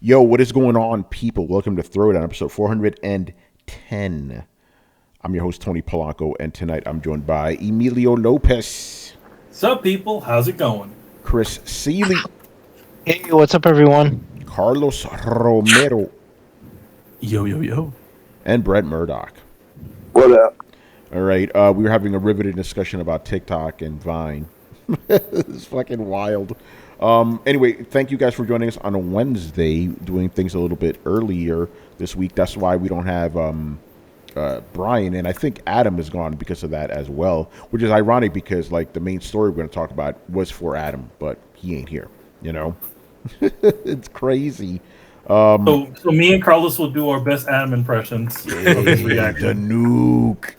Yo, what is going on, people? Welcome to Throwdown, episode 410. I'm your host, Tony Polanco, and tonight I'm joined by Emilio Lopez. Sup, people? How's it going? Chris Seeley. Hey, what's up, everyone? Carlos Romero. Yo, yo, yo. And Brett Murdoch. What up? All right, we were having a riveting discussion about TikTok and Vine. It's fucking wild. Anyway, thank you guys for joining us on a Wednesday, doing things a little bit earlier this week. That's why we don't have Brian, and I think Adam is gone because of that as well, which is ironic because like the main story we're going to talk about was for Adam, but he ain't here, you know? It's crazy. So me and Carlos will do our best Adam impressions of his reaction. The nuke.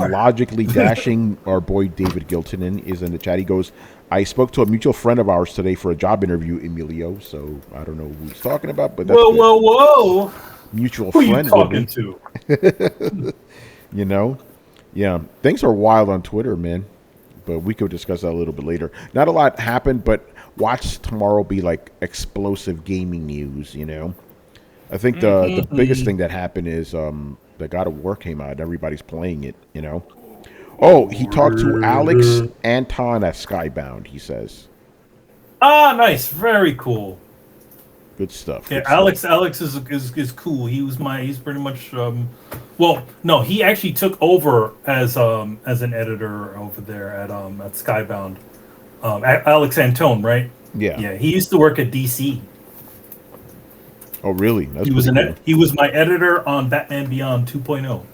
Logically dashing, our boy David Giltonen is in the chat. He goes, I spoke to a mutual friend of ours today for a job interview, Emilio, so I don't know who he's talking about, but that's whoa. Mutual who friend. Who are you talking to? You know? Yeah. Things are wild on Twitter, man. But we could discuss that a little bit later. Not a lot happened, but watch tomorrow be like explosive gaming news, you know? I think the biggest thing that happened is the God of War came out. Everybody's playing it, you know? Oh, he talked to Alex Anton at Skybound, he says. Ah, nice. Very cool. Good stuff. Yeah, good Alex stuff. is cool. He's pretty much well, no, he actually took over as an editor over there at Skybound. Alex Antone, right? Yeah. Yeah, he used to work at DC. Oh, really? That's He was my editor on Batman Beyond 2.0.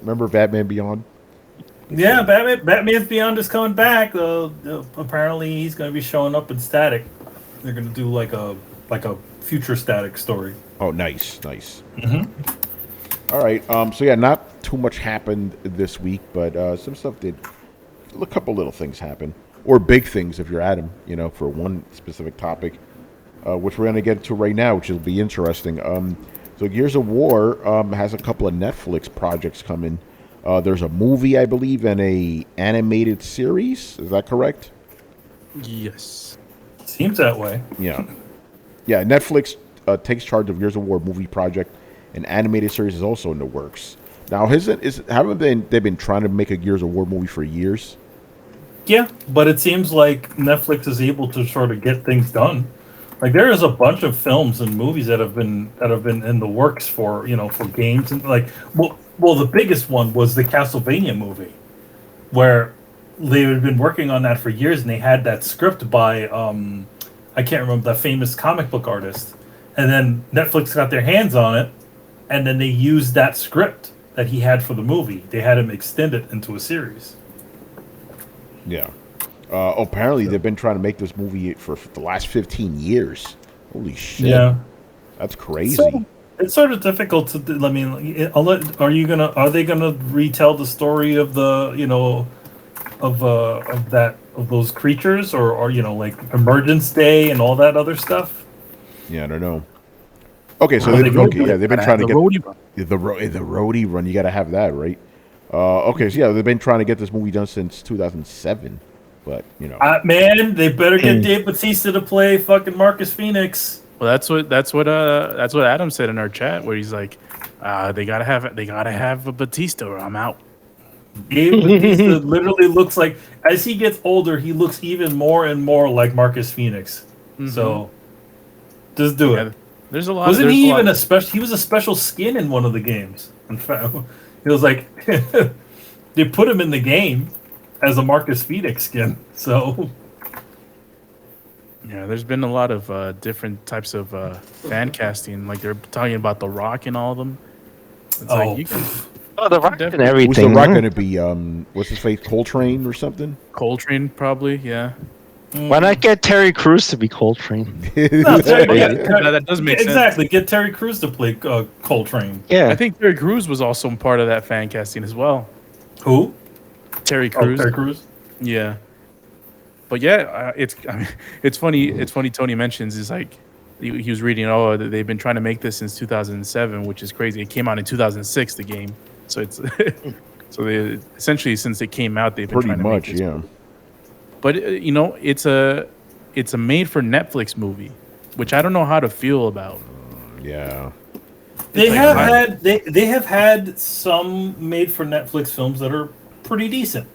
Remember Batman Beyond? Yeah, Batman Beyond is coming back. Apparently, he's going to be showing up in Static. They're going to do like a future Static story. Oh, nice. Mm-hmm. All right. So yeah, not too much happened this week, but some stuff did. A couple little things happened, or big things if you're Adam, you know, for one specific topic, which we're going to get to right now, which will be interesting. So Gears of War has a couple of Netflix projects coming. There's a movie, I believe, and a animated series. Is that correct? Yes. Seems that way. Yeah. Netflix takes charge of Gears of War movie project. An animated series is also in the works. Now, haven't they been trying to make a Gears of War movie for years? Yeah, but it seems like Netflix is able to sort of get things done. Like there is a bunch of films and movies that have been in the works for games and like well the biggest one was the Castlevania movie, where they had been working on that for years and they had that script by I can't remember, that famous comic book artist, and then Netflix got their hands on it and then they used that script that he had for the movie. They had him extend it into a series. Yeah. Apparently, they've been trying to make this movie for the last 15 years. Holy shit! Yeah, that's crazy. So, it's sort of difficult to. I mean, are they gonna retell the story of of those creatures, or like Emergence Day and all that other stuff? Yeah, I don't know. Okay, so they've been trying to get the roadie run. You got to have that, right? Okay, so yeah, they've been trying to get this movie done since 2007. But, you know, man, they better get Dave Bautista to play fucking Marcus Phoenix. Well, that's what Adam said in our chat, where he's like, they gotta have a Bautista or I'm out. Dave Bautista literally looks like, as he gets older, he looks even more and more like Marcus Phoenix. Mm-hmm. So, just do it. There's a lot. Wasn't he even a special? He was a special skin in one of the games. In fact, he was like, they put him in the game as a Marcus Phoenix skin. So yeah, there's been a lot of different types of fan casting. Like they're talking about The Rock and all of them. It's like you can. Oh, The Rock and everything. Who's The Rock going to be? What's his face? Coltrane or something? Coltrane, probably. Yeah. Why not get Terry Crews to be Coltrane? That does make sense. Exactly. Get Terry Crews to play Coltrane. Yeah. I think Terry Crews was also part of that fan casting as well. Who? Terry Crews. Terry Crews. Yeah. But yeah, it's funny. It's funny. Tony mentions is like he was reading. Oh, they've been trying to make this since 2007, which is crazy. It came out in 2006. The game, so it's so they essentially since it came out, they've been pretty trying to much, make this yeah. but it's a made for Netflix movie, which I don't know how to feel about. Yeah. They have had some made for Netflix films that are pretty decent.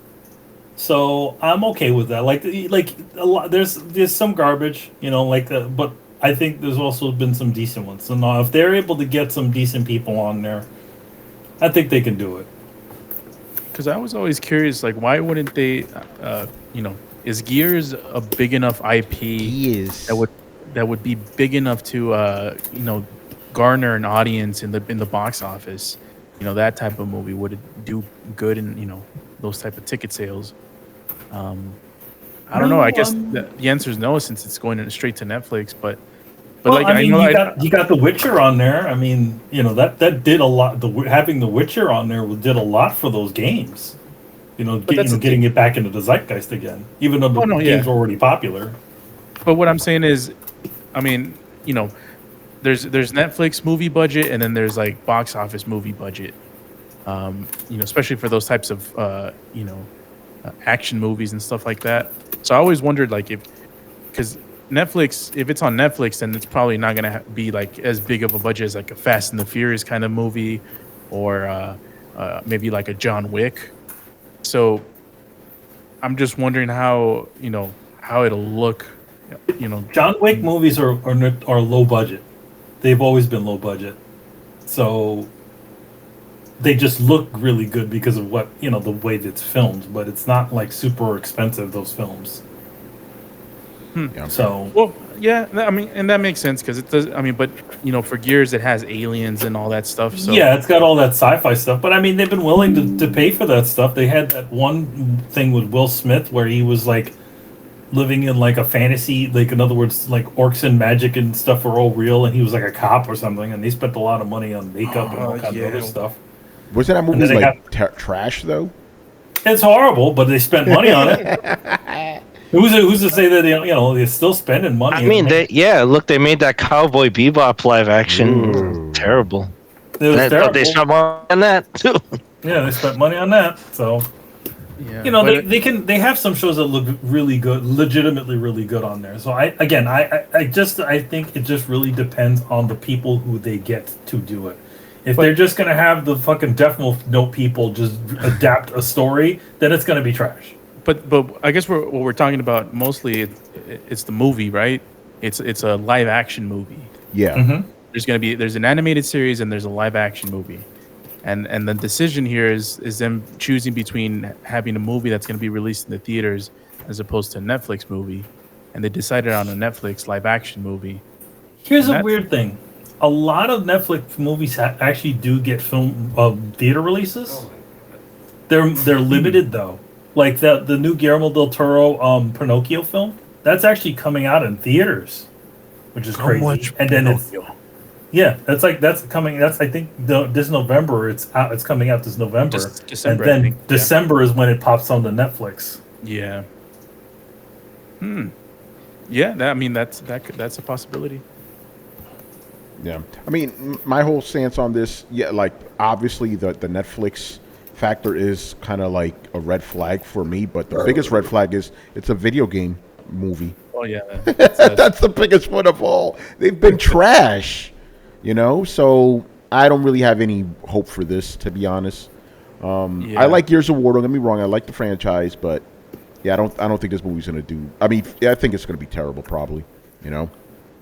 So I'm okay with that. Like a lot, there's some garbage, but I think there's also been some decent ones. So now, if they're able to get some decent people on there, I think they can do it. Because I was always curious, like, why wouldn't they? Is Gears a big enough IP that would be big enough to garner an audience in the box office? That type of movie, would it do good in those type of ticket sales? I don't know. I guess the answer is no, since it's going straight to Netflix. But like, I mean, you got The Witcher on there. I mean, that did a lot. Having The Witcher on there did a lot for those games. Getting it back into the zeitgeist again, even though the games were already popular. But what I'm saying is, I mean, there's Netflix movie budget, and then there's like box office movie budget. Especially for those types of action movies and stuff like that. So I always wondered, like, because Netflix, if it's on Netflix, then it's probably not gonna be like as big of a budget as like a Fast and the Furious kind of movie, or maybe like a John Wick. So I'm just wondering how it'll look. John Wick movies are low budget. They've always been low budget, so they just look really good because of what the way that it's filmed. But it's not like super expensive, those films. Yeah. So well, yeah, I mean, and that makes sense because it does. I mean, but for Gears, it has aliens and all that stuff. So yeah, it's got all that sci-fi stuff. But I mean, they've been willing to pay for that stuff. They had that one thing with Will Smith where he was like living in like a fantasy, like in other words, like orcs and magic and stuff are all real, and he was like a cop or something, and they spent a lot of money on makeup and all kinds of other stuff. Wasn't that movie like trash though? It's horrible, but they spent money on it. Who's to say that they're still spending money? I mean, they made that Cowboy Bebop live action. Ooh. Terrible. It was terrible. They spent money on that too. Yeah, they spent money on that. So yeah, they have some shows that look really good, legitimately really good on there. So I think it just really depends on the people who they get to do it. If they're just gonna have the fucking Death Note people just adapt a story, then it's gonna be trash. But I guess what we're talking about mostly it's the movie, right? It's a live action movie. Yeah. Mm-hmm. There's an animated series and there's a live action movie, and the decision here is them choosing between having a movie that's going to be released in the theaters as opposed to a Netflix movie, and they decided on a Netflix live action movie. Here's a weird thing: a lot of Netflix movies actually do get film theater releases. They're limited though. Like the new Guillermo del Toro Pinocchio film, that's actually coming out in theaters, which is crazy. And then that's coming. That's I think this November. It's out. It's coming out this November. December, and then I think. December is when it pops on the Netflix. Yeah. Yeah. That's a possibility. Yeah. I mean, my whole stance on this, like obviously the Netflix factor is kind of like a red flag for me, but the biggest red flag is it's a video game movie. Oh yeah, that's the biggest one of all. They've been trash, so I don't really have any hope for this, to be honest. I like Gears of War, don't get me wrong, I like the franchise, but yeah, I don't think this movie's gonna do. I mean, I think it's gonna be terrible, probably,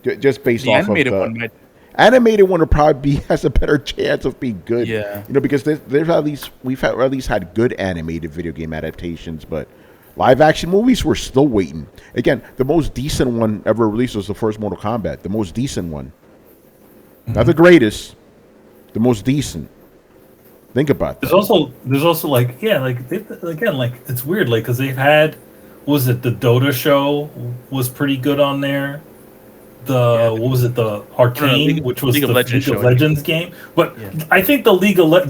just based the off animated of one might. Animated one will probably has a better chance of being good. Yeah. Because there's we've at least had good animated video game adaptations, but live action movies we're still waiting. Again, the most decent one ever released was the first Mortal Kombat. The most decent one. Mm-hmm. Not the greatest. The most decent. Think about that. There's also like it's weird, like, because they've had, what was it, the Dota show was pretty good on there. The Arcane, which was the League of Legends game. But I think the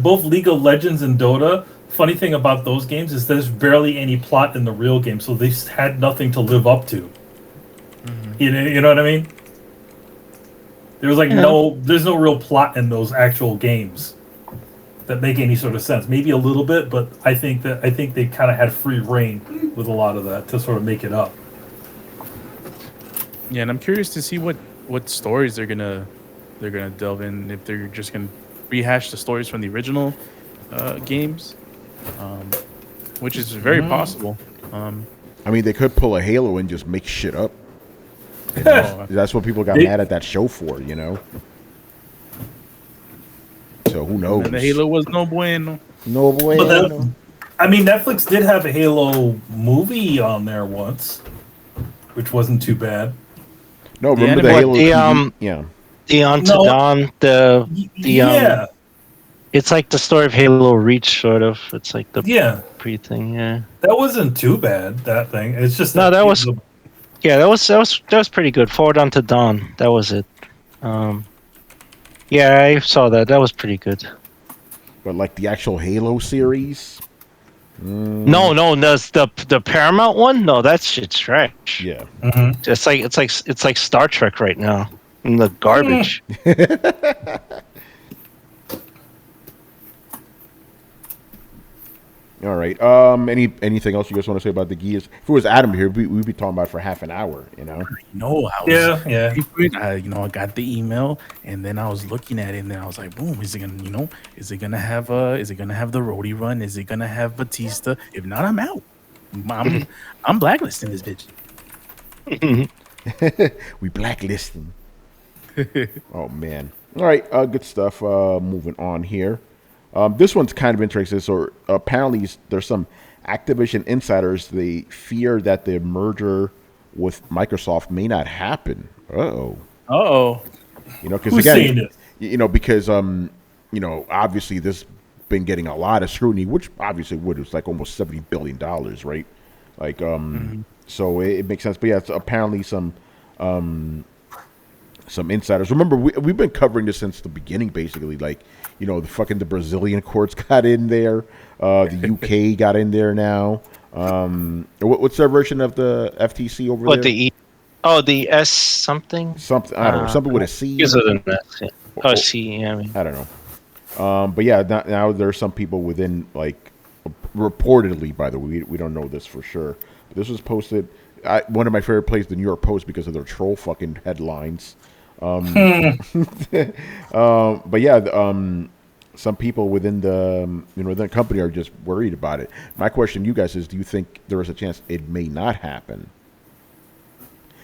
both League of Legends and Dota, funny thing about those games is there's barely any plot in the real game, so they had nothing to live up to. Mm-hmm. You know what I mean? There was like there's no real plot in those actual games. that make any sort of sense. Maybe a little bit, but I think they kind of had free reign with a lot of that to sort of make it up. Yeah, and I'm curious to see what stories they're gonna delve in. If they're just gonna rehash the stories from the original games, which is very possible. I mean, they could pull a Halo and just make shit up. Oh, That's what people got mad at that show for, you know. So who knows? and the Halo was no bueno. No way. I mean, Netflix did have a Halo movie on there once, which wasn't too bad. No, remember the Halo? Yeah. The Unto Dawn, Yeah. it's like the story of Halo Reach, sort of. It's like the Yeah. pre thing, yeah. That wasn't too bad, that thing. It's just No, that was that was pretty good. Forward Unto Dawn, that was it. Yeah, I saw that. That was pretty good. But like the actual Halo series? No, the Paramount one. No, that shit's trash. Yeah. Mm-hmm. It's like Star Trek right now. In the garbage. All right. Anything else you guys want to say about the Gears? If it was Adam here, we'd be talking about it for half an hour. You know. No, I was, Yeah. I got the email, and then I was looking at it, and then I was like, "Boom! Is it gonna have the roadie run? Is it gonna have Batista? If not, I'm out. I'm blacklisting this bitch." We blacklisting. Oh man. All right. Good stuff. Moving on here. This one's kind of interesting. So apparently there's some Activision insiders. They fear that the merger with Microsoft may not happen. Oh. You know, because Who's saying this? you know, because obviously this been getting a lot of scrutiny, which obviously it's like almost $70 billion, right? Like, so it makes sense. But yeah, it's apparently some insiders. Remember, we've been covering this since the beginning, basically. Like, you know, the Brazilian courts got in there. The UK got in there now. What's their version of the FTC over there? The S something? Something, I don't know. Something with a C. Is it an S? Yeah. Oh, C, yeah. I mean. I don't know. But yeah, now there's some people within, like, reportedly, by the way, we don't know this for sure. But this was posted. One of my favorite plays, the New York Post, because of their troll fucking headlines. But yeah, some people within the company are just worried about it. My question to you guys is, do you think there is a chance it may not happen?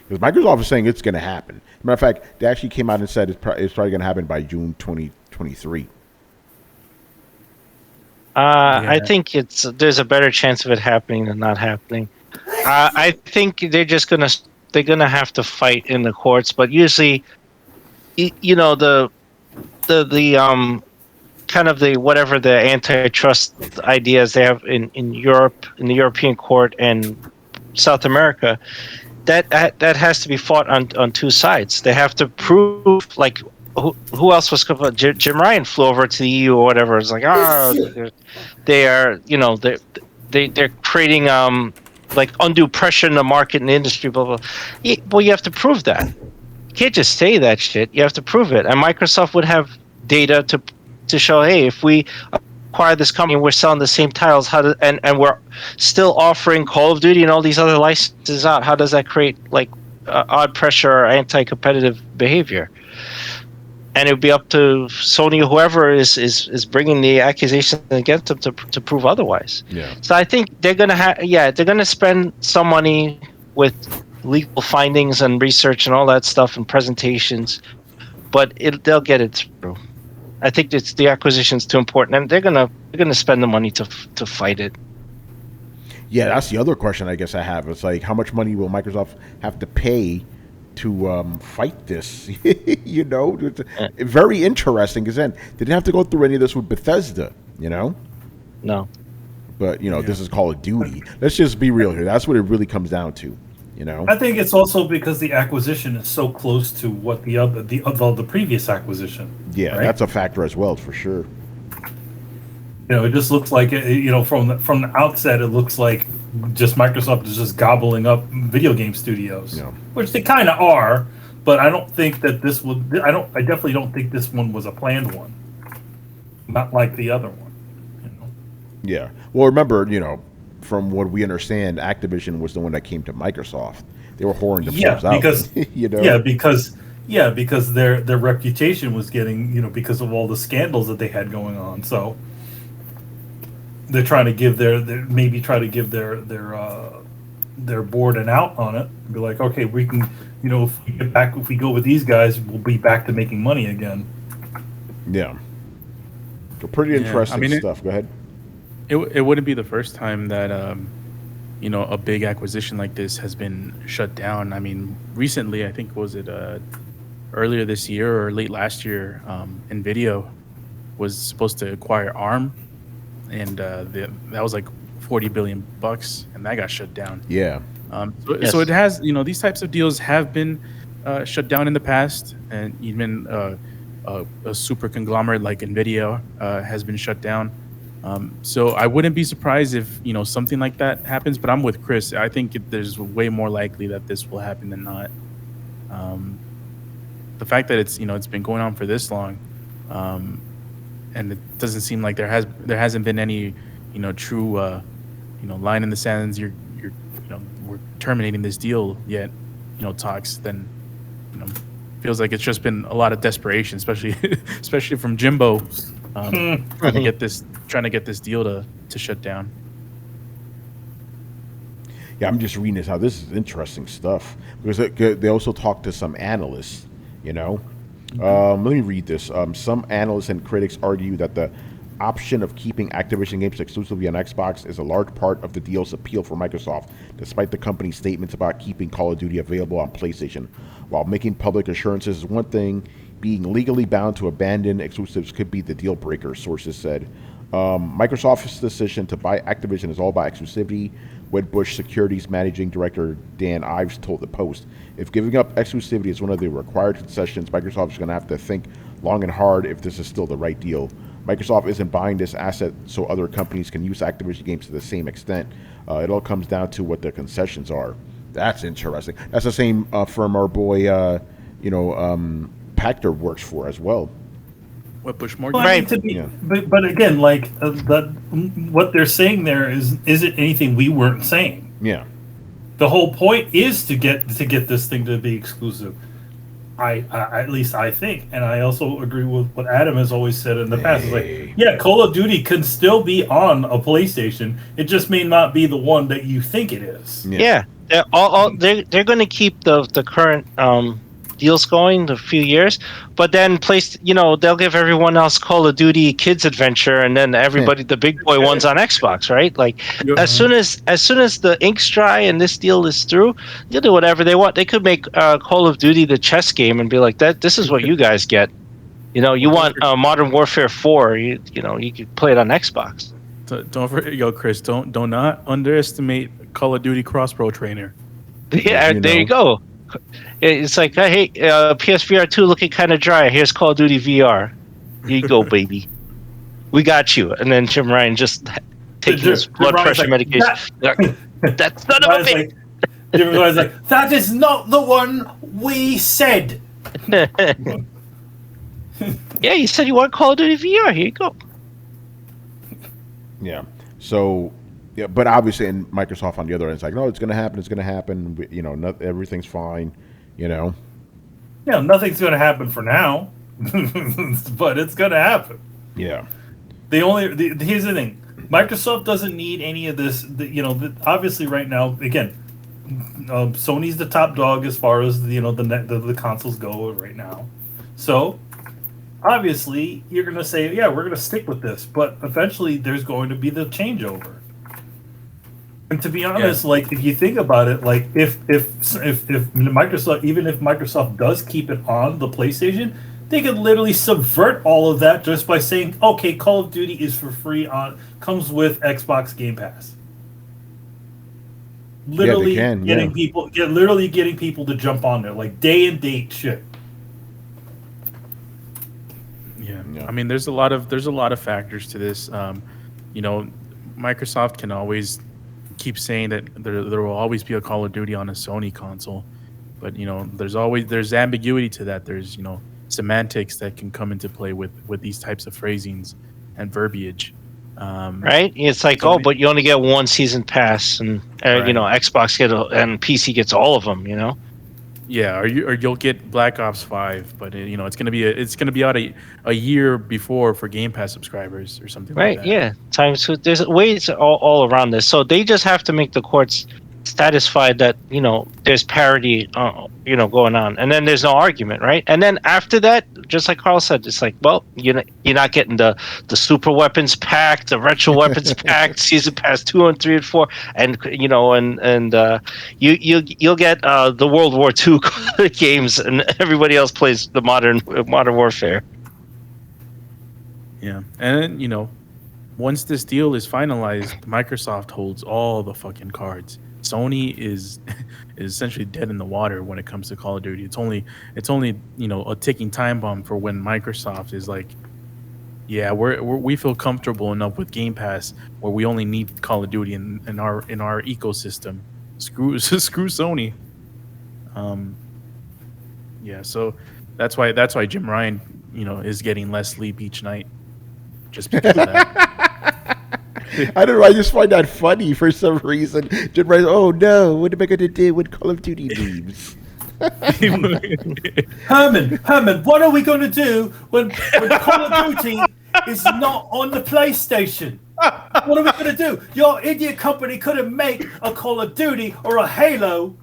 Because Microsoft is saying it's going to happen. As a matter of fact, they actually came out and said it's probably going to happen by June 2023. I think there's a better chance of it happening than not happening. I think they're gonna have to fight in the courts, but usually, you know, the kind of the whatever the antitrust ideas they have in Europe, in the European court and South America, that has to be fought on two sides. They have to prove, like, who else was covered? Jim Ryan flew over to the EU or whatever. It's like, they are, you know, they're creating like undue pressure in the market and the industry, blah blah. Well, you have to prove that. You can't just say that shit. You have to prove it. And Microsoft would have data to show, hey, if we acquire this company and we're selling the same titles, and we're still offering Call of Duty and all these other licenses out, how does that create like odd pressure or anti-competitive behavior? And it would be up to Sony or whoever is bringing the accusation against them to prove otherwise. Yeah. So I think they're gonna spend some money with legal findings and research and all that stuff and presentations, but they'll get it through. I think the acquisition's too important, and they're gonna spend the money to fight it. Yeah, that's the other question I guess I have. It's like, how much money will Microsoft have to pay to fight this? You know, it's very interesting, because then they didn't have to go through any of this with Bethesda, you know? No. But, you know, This is Call of Duty. Let's just be real here. That's what it really comes down to, you know? I think it's also because the acquisition is so close to what the previous acquisition. Yeah, right? That's a factor as well, for sure. You know, it just looks like from the outset, it looks like just Microsoft is just gobbling up video game studios, which they kind of are. But I don't think that I definitely don't think this one was a planned one. not like the other one. You know? Yeah. Well, remember, from what we understand, Activision was the one that came to Microsoft. They were whoring themselves out. Because you know. because their reputation was getting, because of all the scandals that they had going on. So they're trying to give their board an out on it. Be like, okay, we can, if we go with these guys, we'll be back to making money again. Yeah. So pretty interesting stuff. Go ahead. It wouldn't be the first time that a big acquisition like this has been shut down. I mean, recently, I think earlier this year or late last year, Nvidia was supposed to acquire ARM, and that was like $40 billion, and that got shut down. Yeah. So it has, these types of deals have been shut down in the past, and even a super conglomerate like Nvidia has been shut down. So I wouldn't be surprised if something like that happens. But I'm with Chris. I think there's way more likely that this will happen than not. The fact that it's been going on for this long, and it doesn't seem like there hasn't been any true line in the sands. We're terminating this deal yet. Talks. Then feels like it's just been a lot of desperation, especially from Jimbo, trying to get this deal to shut down. Yeah, I'm just reading this out. This is interesting stuff because they also talked to some analysts. Let me read this. Some analysts and critics argue that the option of keeping Activision games exclusively on Xbox is a large part of the deal's appeal for Microsoft, despite the company's statements about keeping Call of Duty available on PlayStation. While making public assurances is one thing, being legally bound to abandon exclusives could be the deal breaker, sources said. Microsoft's decision to buy Activision is all about exclusivity, Wedbush Securities Managing Director Dan Ives told the Post. If giving up exclusivity is one of the required concessions, Microsoft is going to have to think long and hard if this is still the right deal. Microsoft isn't buying this asset so other companies can use Activision games to the same extent. It all comes down to what the concessions are. That's interesting. That's the same firm our boy, Pachter works for as well. What, Bush Morgan? Right. But again, like what they're saying there isn't anything we weren't saying. Yeah. The whole point is to get this thing to be exclusive. I at least I think, and I also agree with what Adam has always said in the past. It's like, yeah, Call of Duty can still be on a PlayStation. It just may not be the one that you think it is. Yeah, they're going to keep the current deals going a few years, but then they'll give everyone else Call of Duty Kids Adventure, and then everybody the big boy ones on Xbox, right? Like as soon as the ink's dry and this deal is through, they'll do whatever they want. They could make Call of Duty the chess game and be like, that this is what you guys get. You want Modern Warfare 4, you could play it on Xbox. Don't forget, Chris, do not underestimate Call of Duty Cross-Pro Trainer. Yeah, there you go. It's like, hey, PSVR 2 looking kind of dry. Here's Call of Duty VR. Here you go, baby. We got you. And then Jim Ryan just taking his blood pressure medication. That's not a bit. Jim Ryan's like, that is not the one we said. Yeah, you said you want Call of Duty VR. Here you go. Yeah. So, yeah, but obviously, and Microsoft on the other end is like, no, it's going to happen. It's going to happen. Everything's fine. Yeah, nothing's going to happen for now, but it's going to happen. Yeah. Here's the thing: Microsoft doesn't need any of this. Obviously, right now, again, Sony's the top dog as far as the consoles go right now. So, obviously, you're going to say, yeah, we're going to stick with this, but eventually, there's going to be the changeover. And to be honest, like if you think about it, like if Microsoft, even if Microsoft does keep it on the PlayStation, they could literally subvert all of that just by saying, okay, Call of Duty is for free comes with Xbox Game Pass. Literally getting people to jump on there, like day and date shit. Yeah. I mean, there's a lot of factors to this. Microsoft can always keep saying that there will always be a Call of Duty on a Sony console, but there's ambiguity to that. There's semantics that can come into play with these types of phrasings. verbiage. Right? It's like, so but you only get one season pass, and Right. Xbox and PC gets all of them. Yeah, or you'll get Black Ops 5, but it's gonna be out a year before for Game Pass subscribers or something Right? like that. Yeah. There's ways all around this. So they just have to make the courts satisfied that there's parity, going on, and then there's no argument, right? And then after that, just like Carl said, it's like, well, you're not getting the super weapons pack, the retro weapons pack, season pass 2 and 3 and 4, and you'll get the World War II games, and everybody else plays the modern warfare. Yeah, and then, once this deal is finalized, Microsoft holds all the fucking cards. Sony is essentially dead in the water when it comes to Call of Duty. It's only a ticking time bomb for when Microsoft is like, yeah, we feel comfortable enough with Game Pass where we only need Call of Duty in our ecosystem. Screw Sony. Yeah, so that's why Jim Ryan is getting less sleep each night, just because of that. I don't know. I just find that funny for some reason. Jim Ryan, oh no, what am I going to do when Call of Duty leaves? Herman, what are we going to do when Call of Duty is not on the PlayStation? What are we going to do? Your idiot company couldn't make a Call of Duty or a Halo.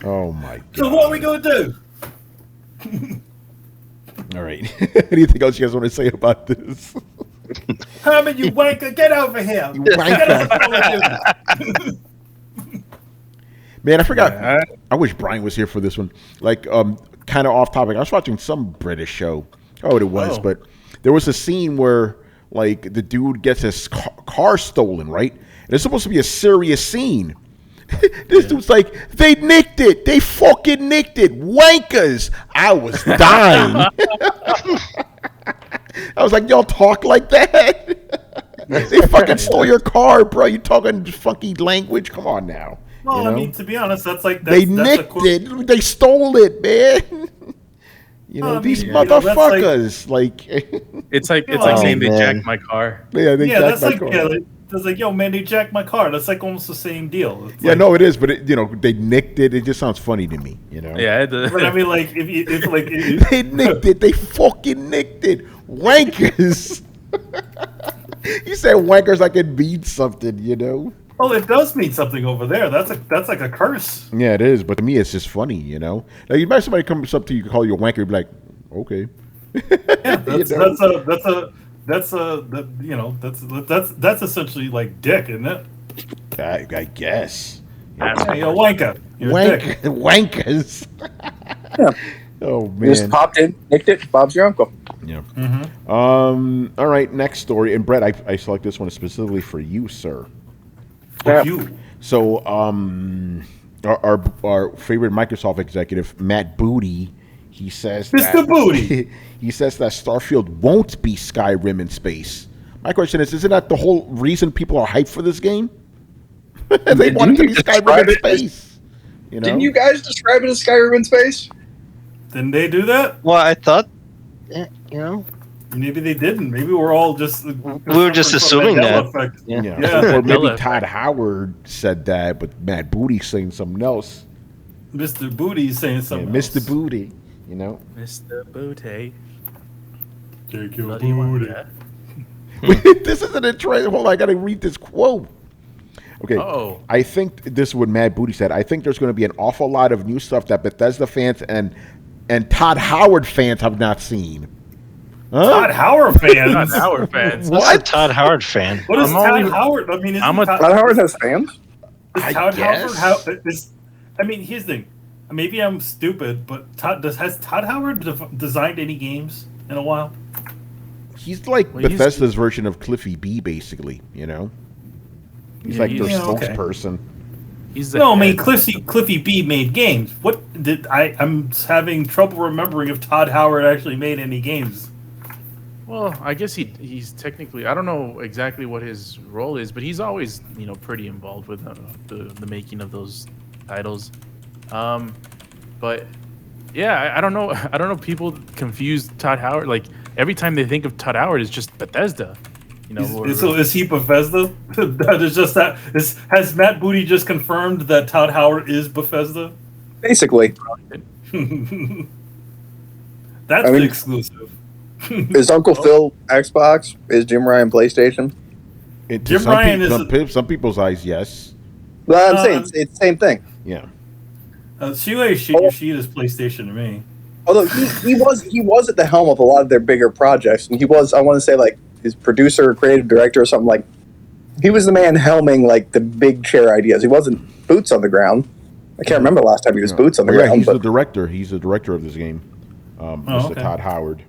Oh my god. So what are we going to do? All right. Anything else you guys want to say about this? Herman, you wanker, get over here. You Get wanker. over Call of Duty. Man, I forgot. I wish Brian was here for this one. Like, kind of off topic. I was watching some British show. Oh, what it was, but there was a scene where, like, the dude gets his car stolen, right? And it's supposed to be a serious scene. This dude's like, they nicked it. They fucking nicked it. Wankers. I was dying. I was like, y'all talk like that? They fucking stole your car, bro. You talking funky language? Come on now. Well, You know? I mean, to be honest, They nicked it. They stole it, man. These motherfuckers. It's like Oh, saying they man. jacked my car. They jacked that's my like, car. it's like, yo, man, they jacked my car. That's like almost the same deal. It's Yeah, like, no, it is, but they nicked it. It just sounds funny to me, Yeah, But I mean, like, if They nicked it. They fucking nicked it. Wankers. You said wankers like it means something, well, it does mean something over there. That's like a curse. Yeah, it is, but to me, it's just funny, Like, you imagine somebody comes up to you, call you a wanker, you'd be like, okay. Yeah, that's essentially like dick, isn't it? I guess. Yeah, you're a wanker. You're a dick. Wankers. Yeah. Oh You man. just popped in, nicked it. Bob's your uncle. Yeah. Mm-hmm. All right. Next story, and Brett, I select this one specifically for you, sir. Yeah. You. So, our favorite Microsoft executive, Matt Booty, he says Mr. Booty. he says that Starfield won't be Skyrim in space. My question is, isn't that the whole reason people are hyped for this game? They want it to be Skyrim in space. Didn't you guys describe it as Skyrim in space? Didn't they do that? Well, I thought, Maybe they didn't. Maybe we're all just we were just assuming Mandela that. effect. Yeah. Yeah. Or maybe Mandela Todd Howard said that, but Matt Booty's saying something else. Mr. Booty saying Yeah, something. Mr. else. Booty, Mr. Booty. Take your Bloody booty. wanker. This isn't a trailer. Hold on, I gotta read this quote. Okay. Oh. I think this is what Matt Booty said. I think there's going to be an awful lot of new stuff that Bethesda fans and Todd Howard fans have not seen. Huh? Todd Howard fans. Not our fans. What's a Todd Howard fan? What is I'm Todd only- Howard? I mean, is I'm a- Todd, Todd Howard has fans. is I Todd guess. Howard? I mean, here's the thing. Maybe I'm stupid, but has Todd Howard designed any games in a while? He's like Well, he's- Bethesda's version of Cliffy B, basically. He's Yeah, like their yeah, okay. spokesperson. He's the No, I mean head. Cliffy B made games. What did I'm having trouble remembering if Todd Howard actually made any games. Well, I guess he's technically, I don't know exactly what his role is, but he's always pretty involved with the making of those titles. But yeah, I don't know. I don't know. People confuse Todd Howard. Like every time they think of Todd Howard, it's just Bethesda. You know, So is he Bethesda? That is just that. Has Matt Booty just confirmed that Todd Howard is Bethesda? Basically, That's the exclusive. is Uncle Phil Xbox? Is Jim Ryan PlayStation? Jim Ryan is some people's eyes, yes. Well, I'm saying it's the same thing. Yeah. Shuei Yoshida is PlayStation to me. Although he was at the helm of a lot of their bigger projects, and he was, I want to say, like his producer or creative director or something. Like he was the man helming like the big chair ideas. He wasn't boots on the ground. I can't remember the last time he was boots on the ground. He's the director. He's the director of this game. Mr. Okay. Todd Howard.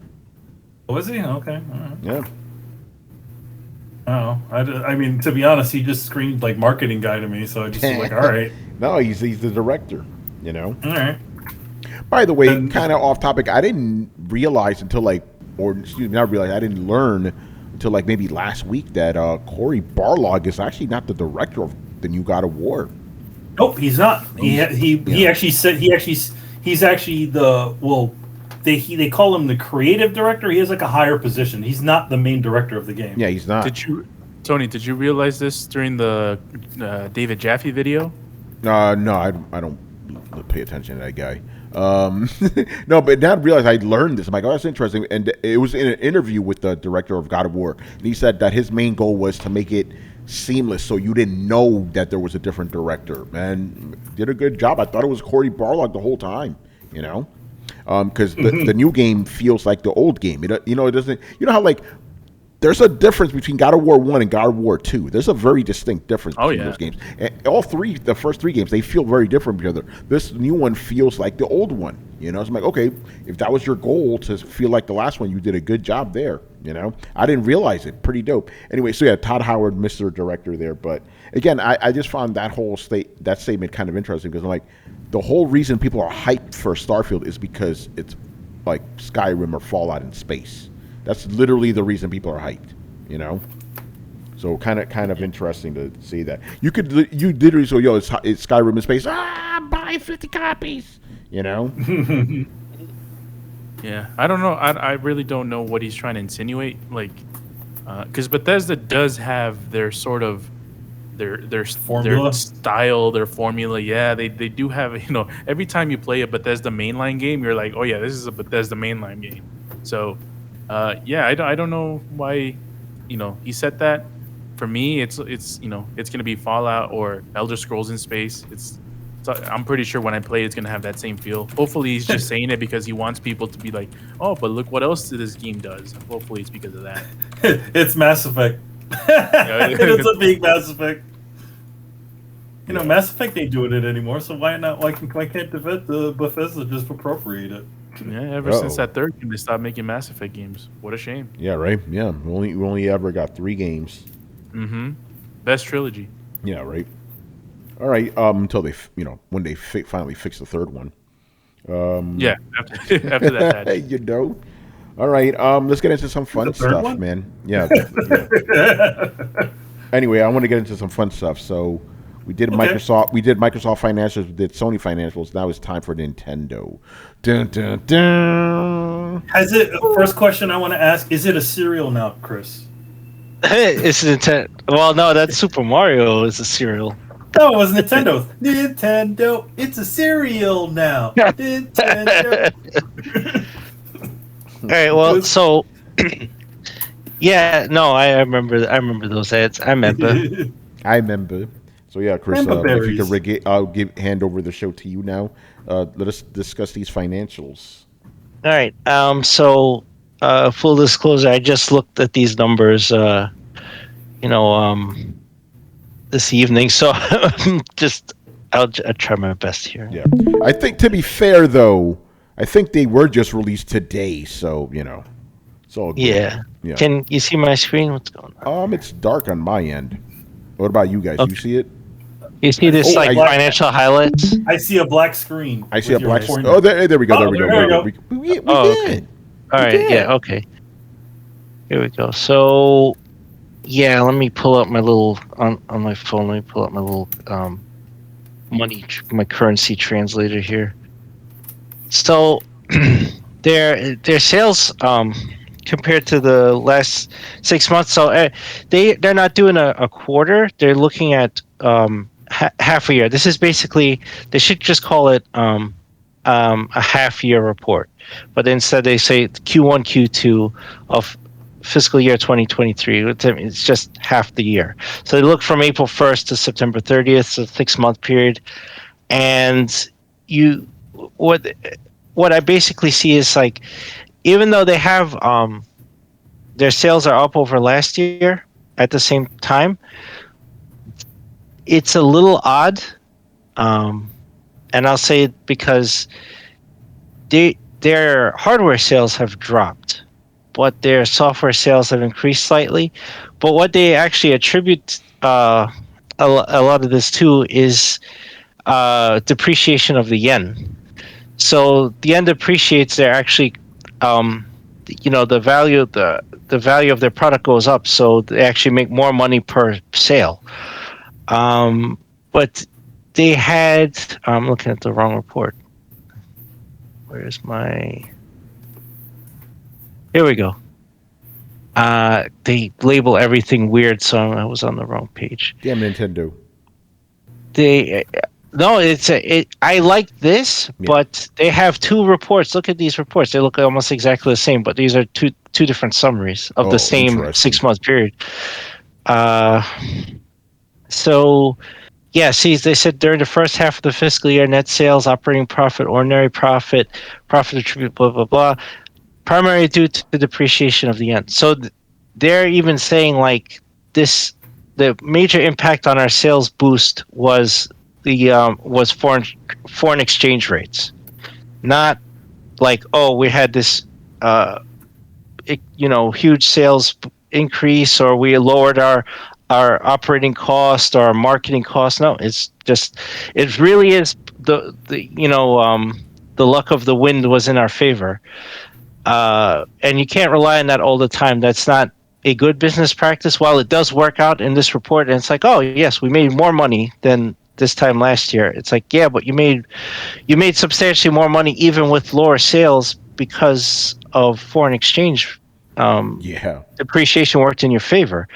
Was he? Okay. All right. Yeah. Oh, I mean, to be honest, he just screamed like marketing guy to me, so I just was like, all right. No, he's the director, you know? All right. By the way, kind of off topic, I didn't realize until I didn't learn until like maybe last week that Cory Barlog is actually not the director of the new God of War. Nope, he's not. He actually said he's actually they call him the creative director. He has like a higher position. He's not the main director of the game. Yeah, he's not. Tony, did you realize this during the David Jaffe video? No, I don't pay attention to that guy. No, but now I realize I learned this. I'm like, oh, that's interesting. And it was in an interview with the director of God of War. And he said that his main goal was to make it seamless so you didn't know that there was a different director. And did a good job. I thought it was Cory Barlog the whole time, you know? Because the new game feels like the old game. It doesn't. You know how like there's a difference between God of War 1 and God of War 2. There's a very distinct difference between those games. And the first three games, they feel very different from each other. This new one feels like the old one. You know, it's like, okay, if that was your goal to feel like the last one, you did a good job there. You know, I didn't realize it. Pretty dope. Anyway, so yeah, Todd Howard, Mr. Director there. But again, I just found that statement kind of interesting because I'm like, the whole reason people are hyped for Starfield is because it's like Skyrim or Fallout in space. That's literally the reason people are hyped, you know. So kind of interesting to see that. You literally so it's Skyrim in space. Buy 50 copies, you know. Yeah, I don't know. I really don't know what he's trying to insinuate. Like, because Bethesda does have their sort of their formula? their style, their formula. Yeah, they do have. You know, every time you play a Bethesda mainline game, you're like, oh yeah, this is a Bethesda mainline game. So. Yeah, I don't know why, you know, he said that. For me, it's you know, it's gonna be Fallout or Elder Scrolls in space. I'm pretty sure when I play, it's gonna have that same feel. Hopefully, he's just saying it because he wants people to be like, oh, but look what else this game does. Hopefully, it's because of that. It's Mass Effect. It's a big Mass Effect. You know, Mass Effect ain't doing it anymore, so why not? Why can't Bethesda just appropriate it? Yeah, ever since that third game, they stopped making Mass Effect games. What a shame. Yeah, right. Yeah, we only ever got 3 games. Mm-hmm. Best trilogy. Yeah, right. All right. Until they, when they finally fix the third one. Yeah. After that. You know. All right. Let's get into some fun stuff, one? Man. Yeah. Anyway, I want to get into some fun stuff. So. We did Microsoft financials. We did Sony financials. Now it's time for Nintendo. Dun, dun, dun. First question I want to ask: is it a cereal now, Chris? It's Nintendo. Well, no, that's Super Mario is a cereal. No, it was Nintendo. Nintendo, it's a cereal now. Nintendo. All right. Well, so yeah, no, I remember those ads. I remember. So yeah, Chris, if you could I'll hand over the show to you now. Let us discuss these financials. All right. So full disclosure, I just looked at these numbers, this evening. So I'll try my best here. Yeah. I think to be fair, though, I think they were just released today. So, it's all good. Yeah. Can you see my screen? What's going on? It's dark on my end. What about you guys? Okay. You see it? You see this financial highlights? I see a black screen. I see a black screen. Oh, there we go. There we go. We did. Okay. All right. Yeah. Okay. Here we go. So, yeah. Let me pull up my little on my phone. Let me pull up my little my currency translator here. So, their sales compared to the last 6 months. So they're not doing a quarter. They're looking at half a year. This is basically, they should just call it a half year report, but instead they say Q1, Q2 of fiscal year 2023. It's just half the year. So they look from April 1st to September 30th, so 6-month period. And what I basically see is like, even though they have their sales are up over last year at the same time, it's a little odd. And I'll say it because their hardware sales have dropped, but their software sales have increased slightly. But what they actually attribute a lot of this to is depreciation of the yen. So the yen depreciates, they're actually, the value of their product goes up, so they actually make more money per sale. But they had, I'm looking at the wrong report. Where's my? Here we go. They label everything weird, so I was on the wrong page. Damn Nintendo. I like this, but they have two reports. Look at these reports; they look almost exactly the same, but these are two different summaries of the same 6-month period. So. Yeah, see, they said during the first half of the fiscal year, net sales, operating profit, ordinary profit, profit attributable, blah, blah, blah, primarily due to the depreciation of the yen. So they're even saying like this, the major impact on our sales boost was was foreign exchange rates, not like, oh, we had this huge sales increase, or we lowered our operating cost or our marketing cost. No, it's just, it really is the luck of the wind was in our favor, and you can't rely on that all the time. That's not a good business practice. While it does work out in this report, and it's like, oh yes, we made more money than this time last year. It's like, yeah, but you made substantially more money even with lower sales because of foreign exchange. Depreciation worked in your favor.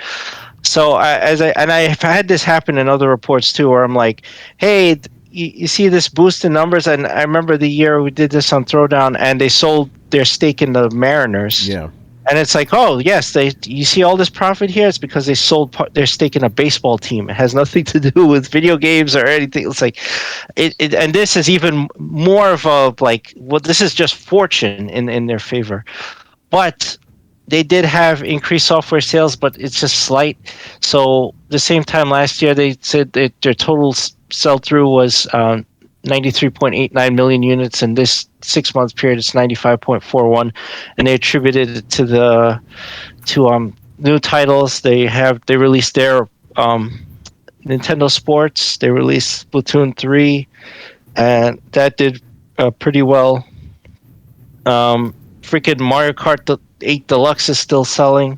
So I've had this happen in other reports too, where I'm like, hey, you see this boost in numbers, and I remember the year we did this on Throwdown, and they sold their stake in the Mariners. Yeah. And it's like, oh yes, you see all this profit here. It's because they sold their stake in a baseball team. It has nothing to do with video games or anything. It's like, and this is even more of a like, well, this is just fortune in their favor, but. They did have increased software sales, but it's just slight. So the same time last year, they said that their total sell-through was 93.89 million units. In this 6-month period, it's 95.41, and they attributed it to new titles. They released their Nintendo Sports. They released Splatoon 3, and that did pretty well. Freaking Mario Kart 8 Deluxe is still selling,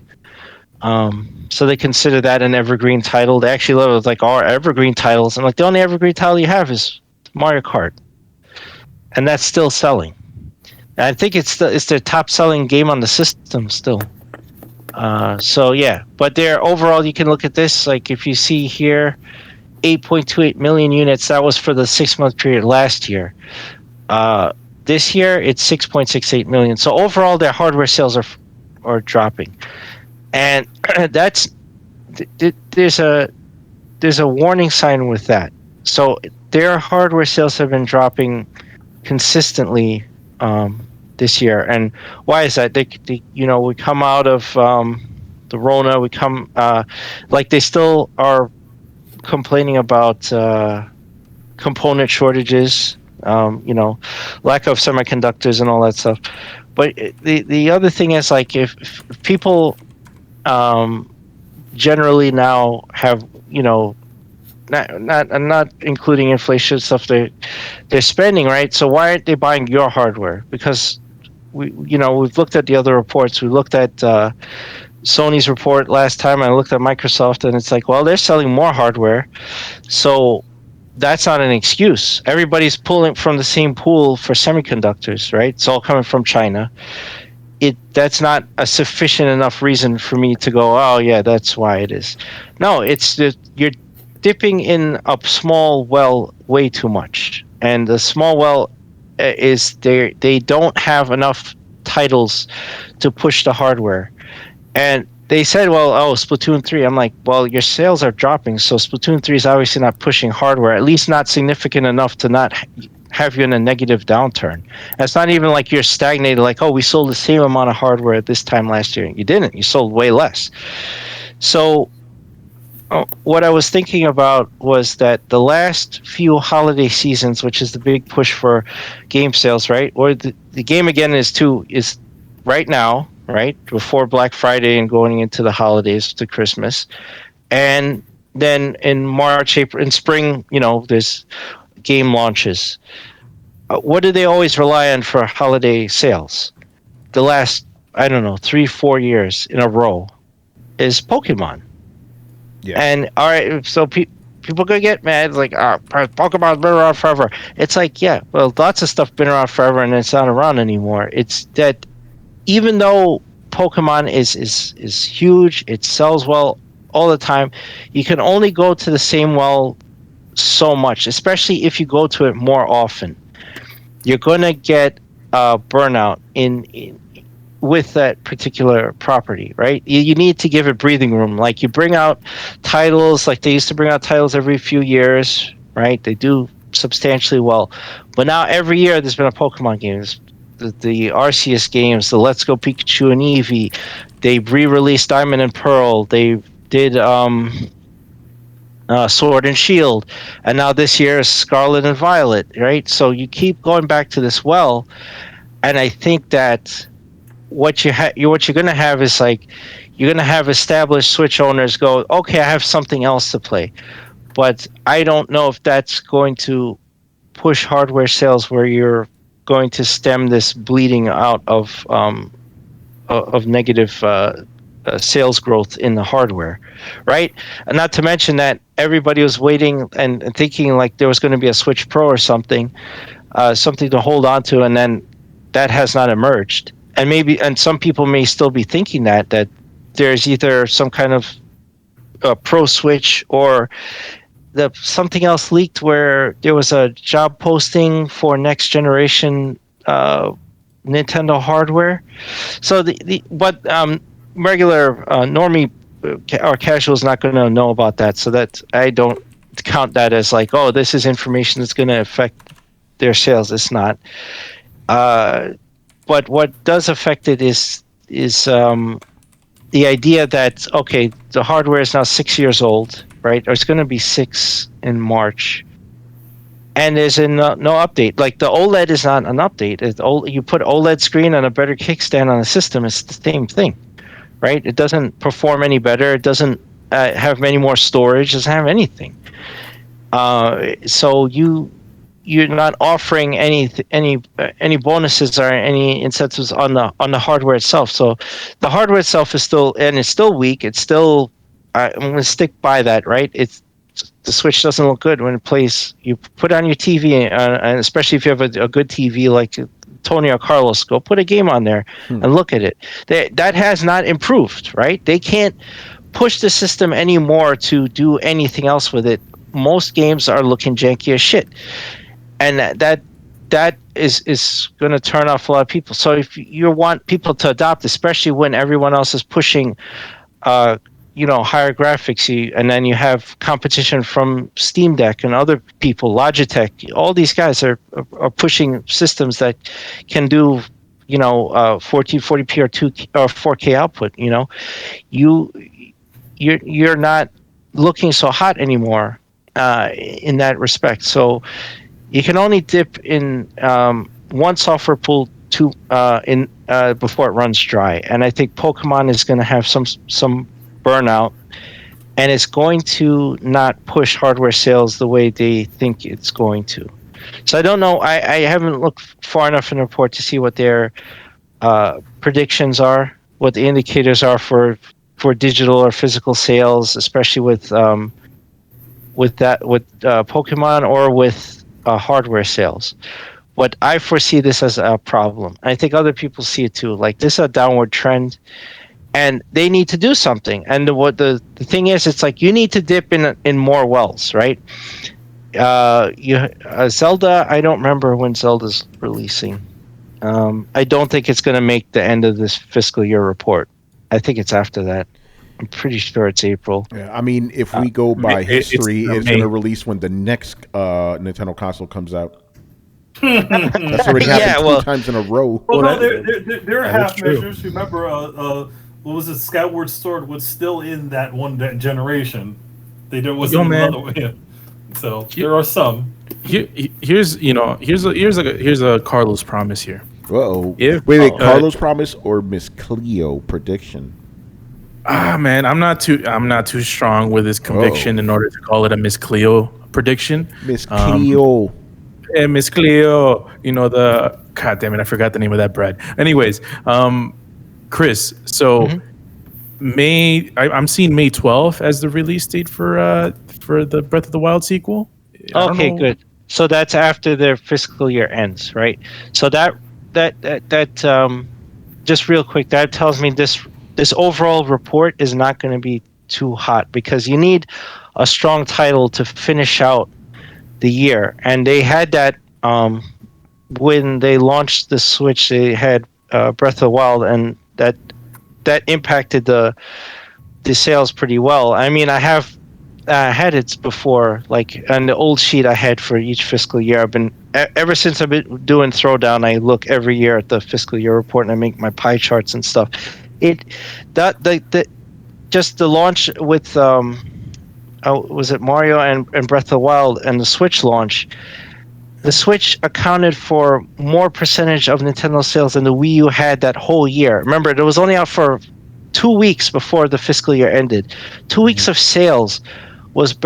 so they consider that an evergreen title. They actually love it, like our evergreen titles, and like the only evergreen title you have is Mario Kart, and that's still selling. And I think it's their top selling game on the system still. So yeah, but they're overall, you can look at this, like if you see here, 8.28 million units. That was for the 6-month period last year. This year, it's 6.68 million. So overall, their hardware sales are dropping, and there's a warning sign with that. So their hardware sales have been dropping consistently this year, and why is that? We come out of the Rona, we come like they still are complaining about component shortages. Lack of semiconductors and all that stuff. But the other thing is, like, if people generally now have, not including inflation stuff, they're spending, right? So why aren't they buying your hardware? Because we've looked at the other reports. We looked at Sony's report last time. I looked at Microsoft, and it's like, well, they're selling more hardware, so that's not an excuse. Everybody's pulling from the same pool for semiconductors, right? It's all coming from China. that's not a sufficient enough reason for me to go, oh yeah, that's why it is. No, it's that you're dipping in a small well way too much, and the small well is they don't have enough titles to push the hardware. And they said, well, oh, Splatoon 3. I'm like, well, your sales are dropping, so Splatoon 3 is obviously not pushing hardware, at least not significant enough to not have you in a negative downturn. It's not even like you're stagnated, like, oh, we sold the same amount of hardware at this time last year. You didn't. You sold way less. So what I was thinking about was that the last few holiday seasons, which is the big push for game sales, right? Or the game again is right now, right? Before Black Friday and going into the holidays to Christmas. And then in March, April, in spring, there's game launches. What do they always rely on for holiday sales? The last, I don't know, 3-4 years in a row is Pokemon. Yeah. And all right, so people gonna get mad, like, Pokemon's been around forever. It's like, yeah, well, lots of stuff been around forever and it's not around anymore. It's that even though Pokemon is huge, it sells well all the time, you can only go to the same well so much, especially if you go to it more often. You're gonna get burnout in with that particular property, right? You need to give it breathing room. Like you bring out titles, like they used to bring out titles every few years, right? They do substantially well, but now every year there's been a Pokemon game. The Arceus games, the Let's Go Pikachu and Eevee. They re-released Diamond and Pearl. They did Sword and Shield, and now this year is Scarlet and Violet, right? So you keep going back to this well, and I think that what you're going to have is like you're going to have established Switch owners go, okay, I have something else to play, but I don't know if that's going to push hardware sales where you're going to stem this bleeding out of negative sales growth in the hardware, right? And not to mention that everybody was waiting and thinking like there was going to be a Switch Pro or something to hold on to, and then that has not emerged. And some people may still be thinking that there's either some kind of Pro Switch or something else leaked where there was a job posting for next generation Nintendo hardware. So regular normie or casual is not going to know about that. So that I don't count that as like, oh, this is information that's going to affect their sales. It's not. But what does affect it is the idea that, okay, the hardware is now 6 years old, right? Or it's going to be 6 in March. And there's no update. Like the OLED is not an update. You put OLED screen on a better kickstand on a system, it's the same thing, right? It doesn't perform any better. It doesn't have many more storage. It doesn't have anything. So you're not offering any bonuses or any incentives on the hardware itself. So the hardware itself is still weak. It's still I'm going to stick by that, right? The Switch doesn't look good when it plays. You put it on your TV, and especially if you have a good TV like Tony or Carlos, go put a game on there and look at it. That has not improved, right? They can't push the system anymore to do anything else with it. Most games are looking janky as shit. And that is going to turn off a lot of people. So if you want people to adopt, especially when everyone else is pushing, higher graphics, and then you have competition from Steam Deck and other people, Logitech. All these guys are pushing systems that can do, 1440p or 4K output. You're not looking so hot anymore in that respect. So you can only dip in one software pool before it runs dry, and I think Pokemon is going to have some burnout, and it's going to not push hardware sales the way they think it's going to. So I don't know. I haven't looked far enough in the report to see what their predictions are, what the indicators are for digital or physical sales, especially with Pokemon or with hardware sales. But I foresee this as a problem. I think other people see it too. Like, this is a downward trend, and they need to do something. And what the thing is, it's like you need to dip in more wells, right? Zelda. I don't remember when Zelda's releasing. I don't think it's going to make the end of this fiscal year report. I think it's after that. I'm pretty sure it's April. Yeah, I mean, if we go by history, it's May. going to release when the next Nintendo console comes out. That's already happened two times in a row. Well, Well, no, there are half true. measures. Remember, what was it? Skyward Sword was still in that one generation. There wasn't another one. Yeah. So there are some. Here's a Carlos promise here. Uh-oh. If- Wait, uh, Carlos promise or Miss Cleo prediction? Man, I'm not too strong with his conviction in order to call it a Miss Cleo prediction. Miss Cleo. Yeah, Miss Cleo. God damn it, I forgot the name of that bread. Anyways, Chris. So May, I'm seeing May 12th as the release date for the Breath of the Wild sequel. I don't Okay, know. good. So that's after their fiscal year ends, right? So that just real quick, that tells me this overall report is not going to be too hot because you need a strong title to finish out the year. And they had that when they launched the Switch. They had Breath of the Wild, and that impacted the sales pretty well. I mean, I have had it before, like on the old sheet I had for each fiscal year. I've been ever since I've been doing Throwdown. I look every year at the fiscal year report and I make my pie charts and stuff. Just the launch with was it Mario and Breath of the Wild and the Switch launch. The Switch accounted for more percentage of Nintendo sales than the Wii U had that whole year. Remember, it was only out for 2 weeks before the fiscal year ended. 2 weeks of sales was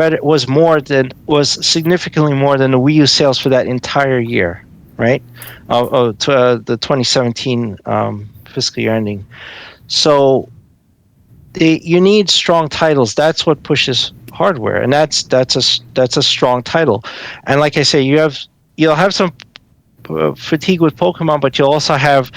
significantly more than the Wii U sales for that entire year, right? The 2017 fiscal year ending. So you need strong titles. That's what pushes hardware, and that's a strong title. And like I say, you'll have some fatigue with Pokemon, but you'll also have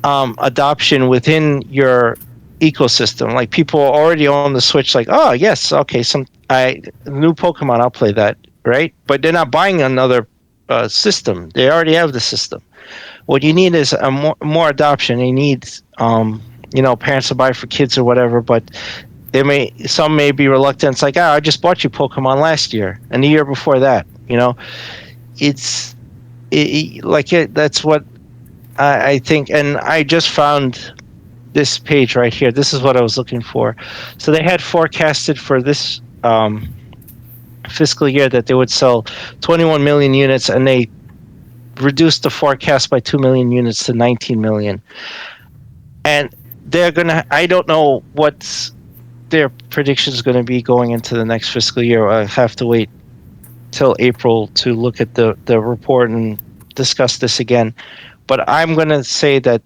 adoption within your ecosystem. Like, people already own the Switch, like, oh yes, okay, new Pokemon, I'll play that, right? But they're not buying another system. They already have the system. What you need is more adoption. You need parents to buy for kids or whatever, but some may be reluctant. It's like, I just bought you Pokemon last year and the year before that. That's what I think. And I just found this page right here. This is what I was looking for. So they had forecasted for this fiscal year that they would sell 21 million units, and they reduced the forecast by 2 million units to 19 million. And I don't know what their prediction is going to be going into the next fiscal year. I have to wait till April to look at the report and discuss this again. But I'm going to say that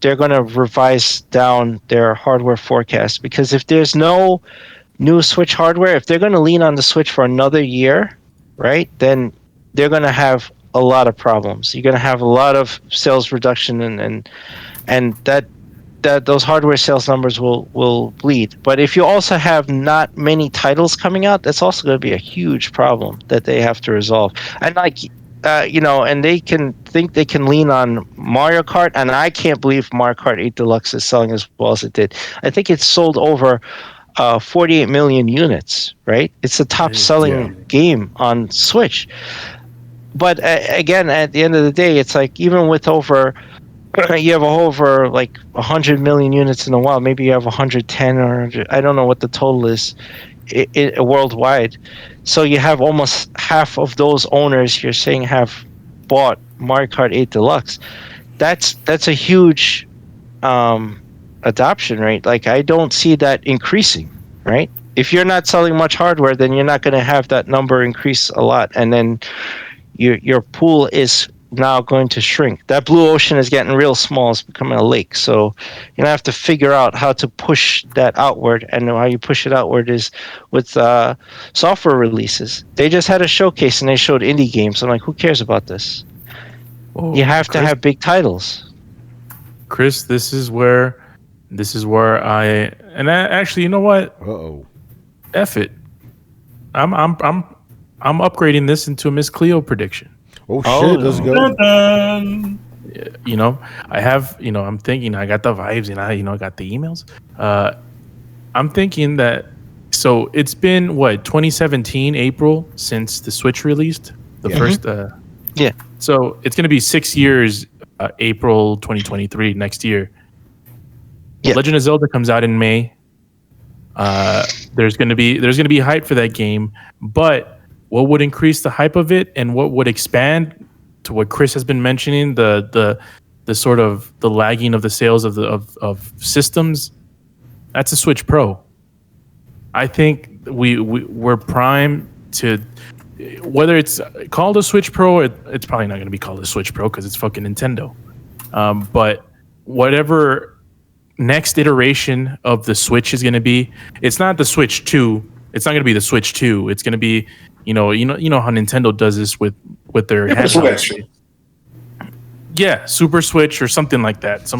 they're going to revise down their hardware forecast, because if there's no new Switch hardware, if they're going to lean on the Switch for another year, right, then they're going to have a lot of problems. You're going to have a lot of sales reduction, and that those hardware sales numbers will bleed. But if you also have not many titles coming out, that's also going to be a huge problem that they have to resolve. And and they can think they can lean on Mario Kart, and I can't believe Mario Kart 8 Deluxe is selling as well as it did. I think it's sold over 48 million units, right? It's the top selling game on Switch. But again, at the end of the day, it's like, even with you have over like 100 million units in the wild, maybe you have 110 or I don't know what the total is worldwide. So you have almost half of those owners you're saying have bought Mario Kart 8 Deluxe. That's a huge adoption rate. Like, I don't see that increasing, right? If you're not selling much hardware, then you're not going to have that number increase a lot, and then your pool is now going to shrink. That blue ocean is getting real small. It's becoming a lake. So you have to figure out how to push that outward, and how you push it outward is with software releases. They just had a showcase and they showed indie games. I'm like, who cares about this? Well, You have to Chris, have big titles. Chris, this is where actually, you know what? Uh-oh. F it. I'm upgrading this into a Miss Cleo prediction. Oh, shit, let's go. Dun-dun. You know, I have, I'm thinking, I got the vibes and I got the emails. I'm thinking that, so it's been 2017 April since the Switch released the Yeah. first. Yeah. So it's going to be 6 years, April 2023 next year. Yeah. Legend of Zelda comes out in May. There's going to be hype for that game, but what would increase the hype of it and what would expand to what Chris has been mentioning, the sort of the lagging of the sales of systems, that's a Switch Pro. I think we're primed to, whether it's called a Switch Pro, it's probably not going to be called a Switch Pro because it's fucking Nintendo. But whatever next iteration of the Switch is going to be, it's not the Switch 2. It's not going to be the Switch 2. It's going to be, you know how Nintendo does this with their Super handhelds. Switch. Yeah, Super Switch or something like that.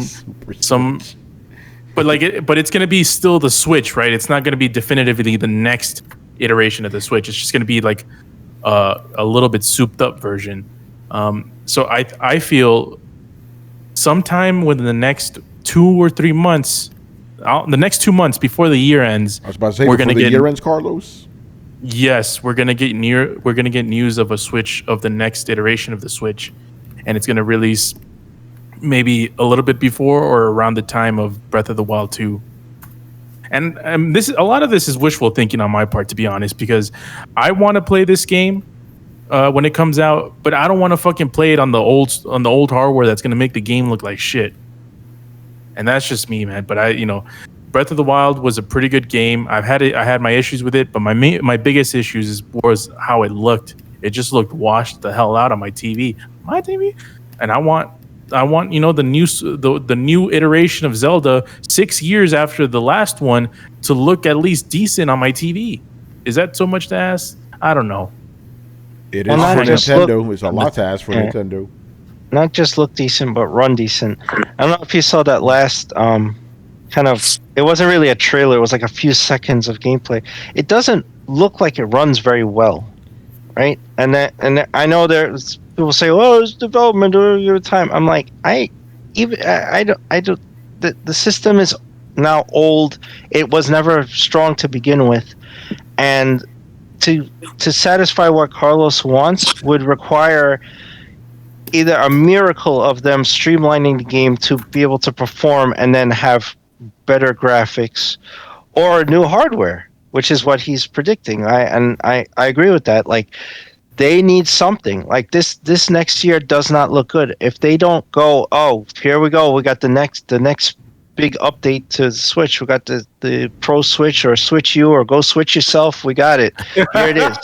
But it's going to be still the Switch, right? It's not going to be definitively the next iteration of the Switch. It's just going to be like a little bit souped up version. So I feel sometime within the next 2 or 3 months, the next 2 months before the year ends, I was about to say, we're before gonna the get year ends, Carlos? Yes, we're gonna get news of a Switch, of the next iteration of the Switch, and it's gonna release maybe a little bit before or around the time of Breath of the Wild 2. And a lot of this is wishful thinking on my part, to be honest, because I want to play this game when it comes out, but I don't want to fucking play it on the old hardware that's gonna make the game look like shit. And that's just me, man. But Breath of the Wild was a pretty good game. I had my issues with it, but my biggest issues was how it looked. It just looked washed the hell out on my TV. And I want the new iteration of Zelda 6 years after the last one to look at least decent on my TV. Is that so much to ask? I don't know. It is Well, for not just Nintendo. It's a lot to ask for Yeah. Nintendo. Not just look decent, but run decent. I don't know if you saw that last kind of. It wasn't really a trailer. It was like a few seconds of gameplay. It doesn't look like it runs very well, right? And I know there's people say, "Oh, it's development over time." I'm like, I don't. The system is now old. It was never strong to begin with, and to satisfy what Carlos wants would require either a miracle of them streamlining the game to be able to perform and then have better graphics, or new hardware, which is what he's predicting. I agree with that. Like, they need something. Like this next year does not look good. If they don't go, oh, here we go, we got the next big update to the Switch. We got the Pro Switch or Switch U or go Switch yourself. We got it. Here it is.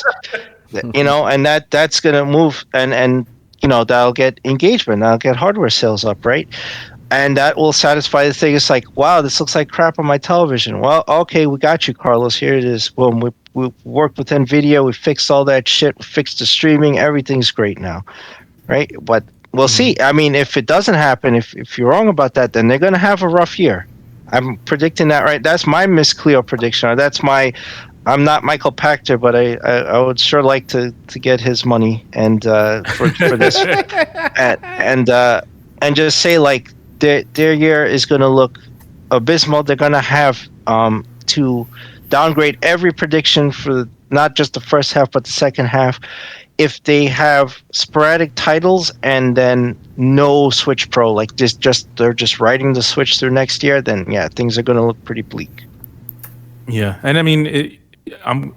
And that's gonna move and that'll get engagement. That'll get hardware sales up, right? And that will satisfy the thing. It's like, wow, this looks like crap on my television. Well, okay, we got you, Carlos. Here it is. Boom. We worked with NVIDIA. We fixed all that shit. We fixed the streaming. Everything's great now, right? But we'll see. I mean, if it doesn't happen, if you're wrong about that, then they're going to have a rough year. I'm predicting that, right? That's my Miss Cleo prediction. Or that's my... I'm not Michael Pachter, but I would sure like to get his money and for this and just say, like, their year is going to look abysmal. They're going to have to downgrade every prediction for not just the first half but the second half. If they have sporadic titles and then no Switch Pro, like they're just riding the Switch through next year, then yeah, things are going to look pretty bleak. Yeah, and I mean,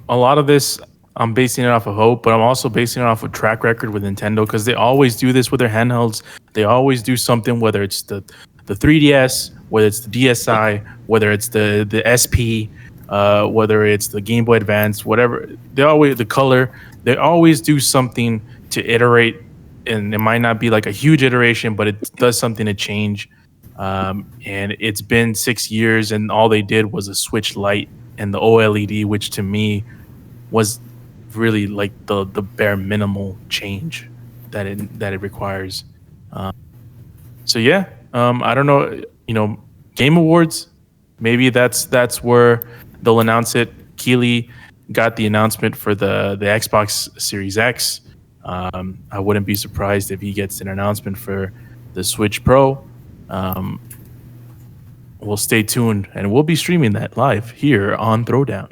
a lot of this, I'm basing it off of hope, but I'm also basing it off of track record with Nintendo, because they always do this with their handhelds. They always do something, whether it's the 3DS, whether it's the DSi, whether it's the SP, whether it's the Game Boy Advance, whatever. They always do something to iterate, and it might not be like a huge iteration, but it does something to change. And it's been 6 years, and all they did was a Switch Lite and the OLED, which to me was really like the bare minimal change that it requires. So yeah, I don't know. Game Awards. Maybe that's where they'll announce it. Keeley got the announcement for the Xbox Series X. I wouldn't be surprised if he gets an announcement for the Switch Pro. We'll stay tuned, and we'll be streaming that live here on Throwdown.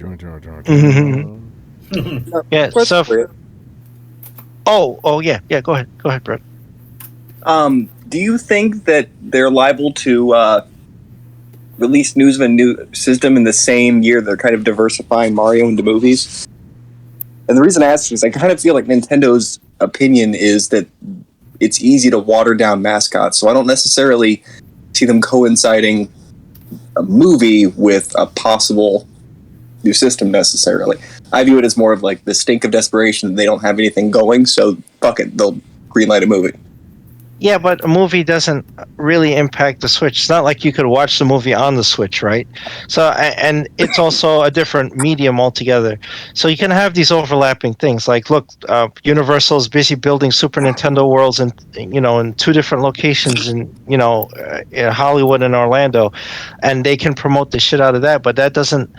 Yeah. So. Oh yeah. Go ahead, Brett. Do you think that they're liable to release news of a new system in the same year they're kind of diversifying Mario into movies? And the reason I ask is I kind of feel like Nintendo's opinion is that it's easy to water down mascots, so I don't necessarily see them coinciding a movie with a possible new system necessarily. I view it as more of like the stink of desperation that they don't have anything going, so fuck it, they'll greenlight a movie. Yeah, but a movie doesn't really impact the Switch. It's not like you could watch the movie on the Switch, right? So, and it's also a different medium altogether. So you can have these overlapping things. Like, look, Universal's busy building Super Nintendo worlds in two different locations in Hollywood and Orlando, and they can promote the shit out of that. But that doesn't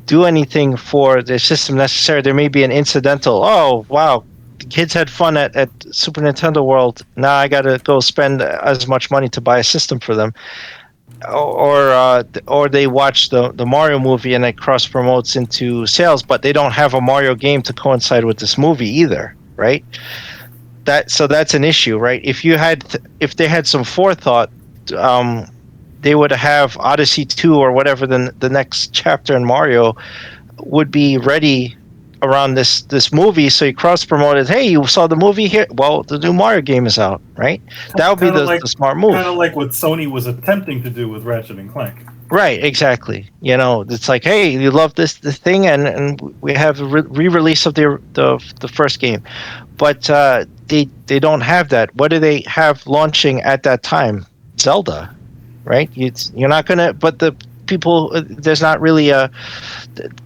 do anything for the system necessarily. There may be an incidental. Oh, wow. The kids had fun at Super Nintendo World. Now I got to go spend as much money to buy a system for them, or they watch the Mario movie and it cross promotes into sales, but they don't have a Mario game to coincide with this movie either, right? That's an issue, right? If they had some forethought, they would have Odyssey 2 or whatever the next chapter in Mario would be ready around this movie, so you cross promoted. Hey, you saw the movie here? Well, the new Mario game is out, right? That would be the smart move. Kind of like what Sony was attempting to do with Ratchet and Clank. Right, exactly. It's like, hey, you love this thing, and we have a re-release of the first game, but they don't have that. What do they have launching at that time? Zelda, right? You're not gonna, but the people, there's not really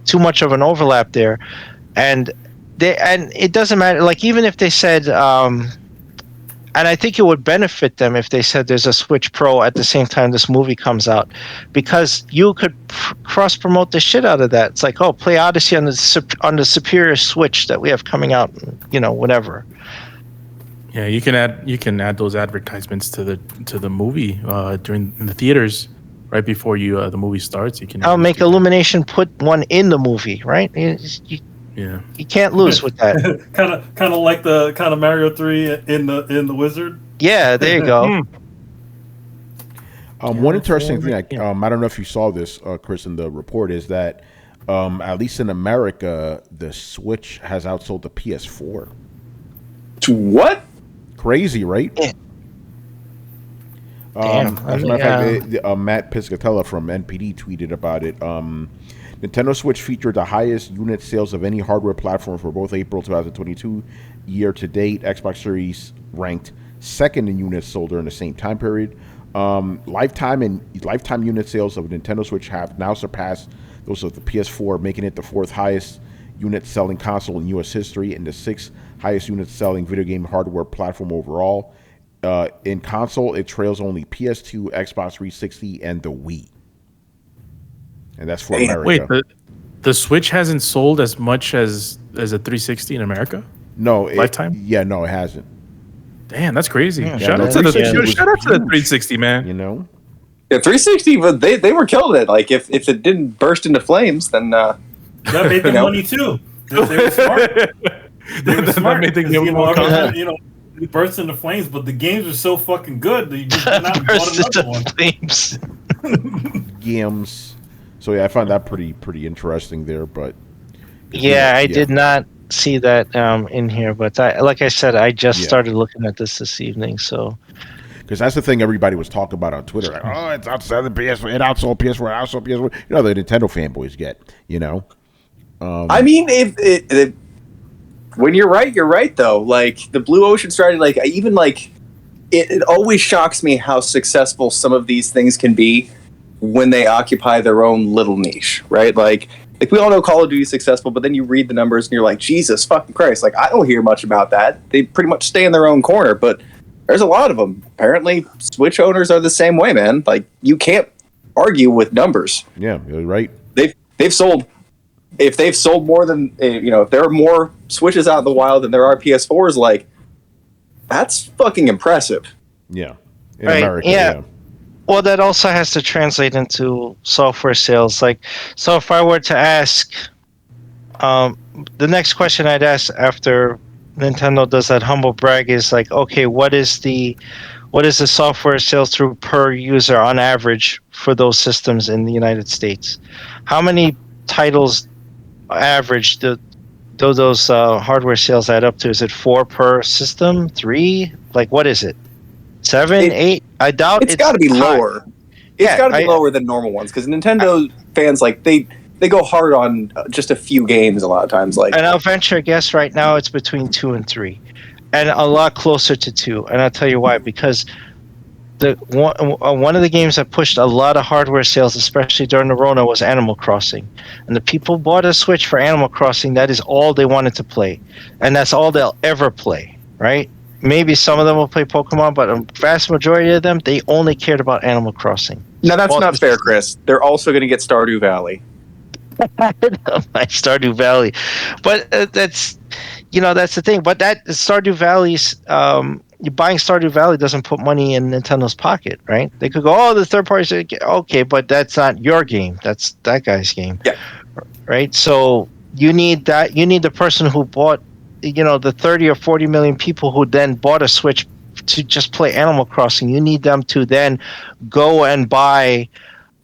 too much of an overlap there. And it doesn't matter. Like, even if they said, and I think it would benefit them if they said there's a Switch Pro at the same time this movie comes out, because you could cross promote the shit out of that. It's like, oh, play Odyssey on the superior Switch that we have coming out, whatever. Yeah, you can add those advertisements to the movie during in the theaters right before the movie starts. You can. I'll make Illumination put one in the movie, right? Yeah, you can't lose with that. kind of like the kind of Mario 3 in the Wizard. Yeah, there you go. One interesting thing, I don't know if you saw this, Chris, in the report, is that at least in America, the Switch has outsold the PS4. What? Crazy, right? Yeah. As a matter of fact, Matt Piscatella from NPD tweeted about it. Nintendo Switch featured the highest unit sales of any hardware platform for both April 2022 year to date. Xbox Series ranked second in units sold during the same time period. Lifetime unit sales of Nintendo Switch have now surpassed those of the PS4, making it the fourth highest unit selling console in U.S. history and the sixth highest unit selling video game hardware platform overall. In console, it trails only PS2, Xbox 360, and the Wii. And that's for America. Wait, the Switch hasn't sold as much as a 360 in America? No. Lifetime? Yeah, no, it hasn't. Damn, that's crazy. Yeah, shout out to the 360, man. Yeah, 360, but they were killing it. Like, if it didn't burst into flames, then that made them money too. They were smart. They were smart. It bursts into flames, but the games are so fucking good that you just went out and bought another one. Flames. Games. So yeah, I found that pretty interesting there. But I did not see that in here, but like I said, I just started looking at this evening. So because that's the thing everybody was talking about on Twitter. Like, oh, it's outside the PS4, it outsold PS4, outsold PS4. The Nintendo fanboys get. I mean, if when you're right though. Like the Blue Ocean strategy, like even like it always shocks me how successful some of these things can be when they occupy their own little niche, right? Like we all know Call of Duty is successful, but then you read the numbers and you're like, Jesus fucking Christ! Like I don't hear much about that. They pretty much stay in their own corner. But There's a lot of them. Apparently, Switch owners are the same way, man. Like, you can't argue with numbers. Yeah, you're right. They've sold. If they've sold more than if there are more Switches out in the wild than there are PS4s, like, that's fucking impressive. Yeah, in Right, America. yeah. Yeah. Well, that also has to translate into software sales. Like, so if I were to ask, the next question I'd ask after Nintendo does that humble brag is like, okay, what is the software sales through per user on average for those systems in the United States? How many titles average do those hardware sales add up to? Is it 4 per system? 3? Like, what is it? 7, 8? I doubt It's got to be high. lower. It's got to be lower than normal ones because Nintendo fans, like, they go hard on just a few games a lot of times. Like, And I'll venture a guess right now it's between 2 and 3, and a lot closer to 2. And I'll tell you why. Because one of the games that pushed a lot of hardware sales, especially during the Rona, was Animal Crossing. And the people bought a Switch for Animal Crossing. That is all they wanted to play, and that's all they'll ever play, right? Maybe some of them will play Pokemon, but a vast majority of them, they only cared about Animal Crossing. now that's not fair, Chris. They're also going to get Stardew Valley. My Stardew Valley, but that's the thing. But that Stardew Valley's buying Stardew Valley doesn't put money in Nintendo's pocket, right? They could go, oh, the third parties, okay, but that's not your game. That's that guy's game, Yeah. right? So you need that. You need the person who bought, the 30 or 40 million people who then bought a Switch to just play Animal Crossing. You need them to then go and buy